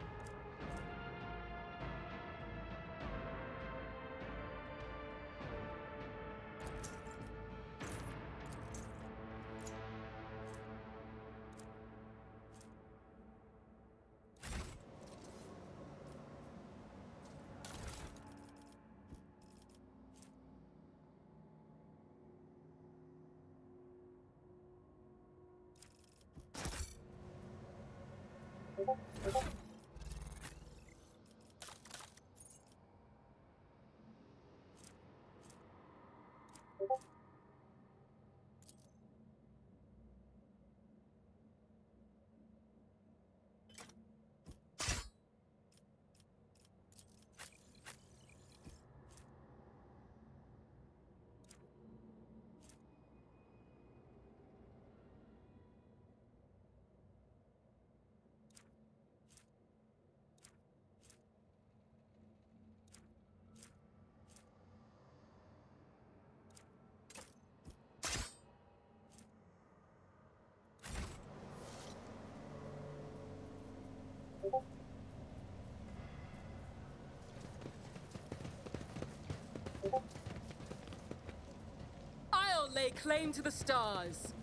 I'll lay claim to the stars.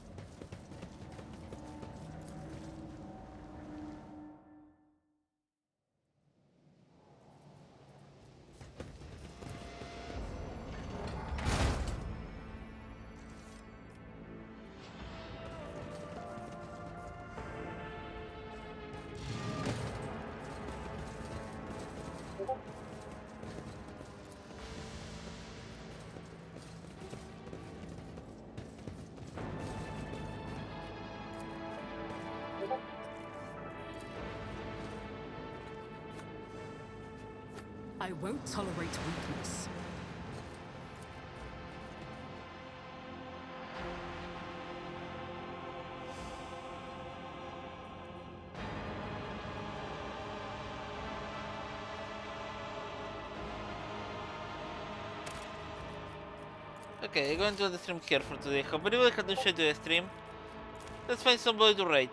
I won't tolerate weakness. Okay, I'm going to end the stream here for today. Hope everybody had enjoyed the stream. Let's find somebody to raid.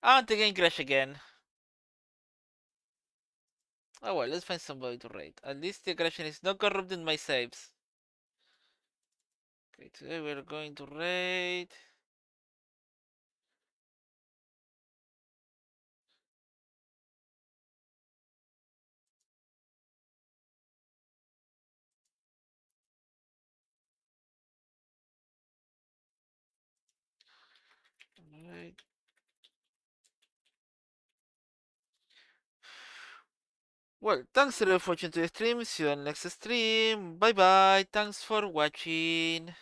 And the game crash again. Oh well, let's find somebody to raid. At least the crashing is not corrupting my saves. Okay. Today we're going to raid. Alright. Well, thanks everyone for watching the stream. See you on next stream. Bye bye. Thanks for watching.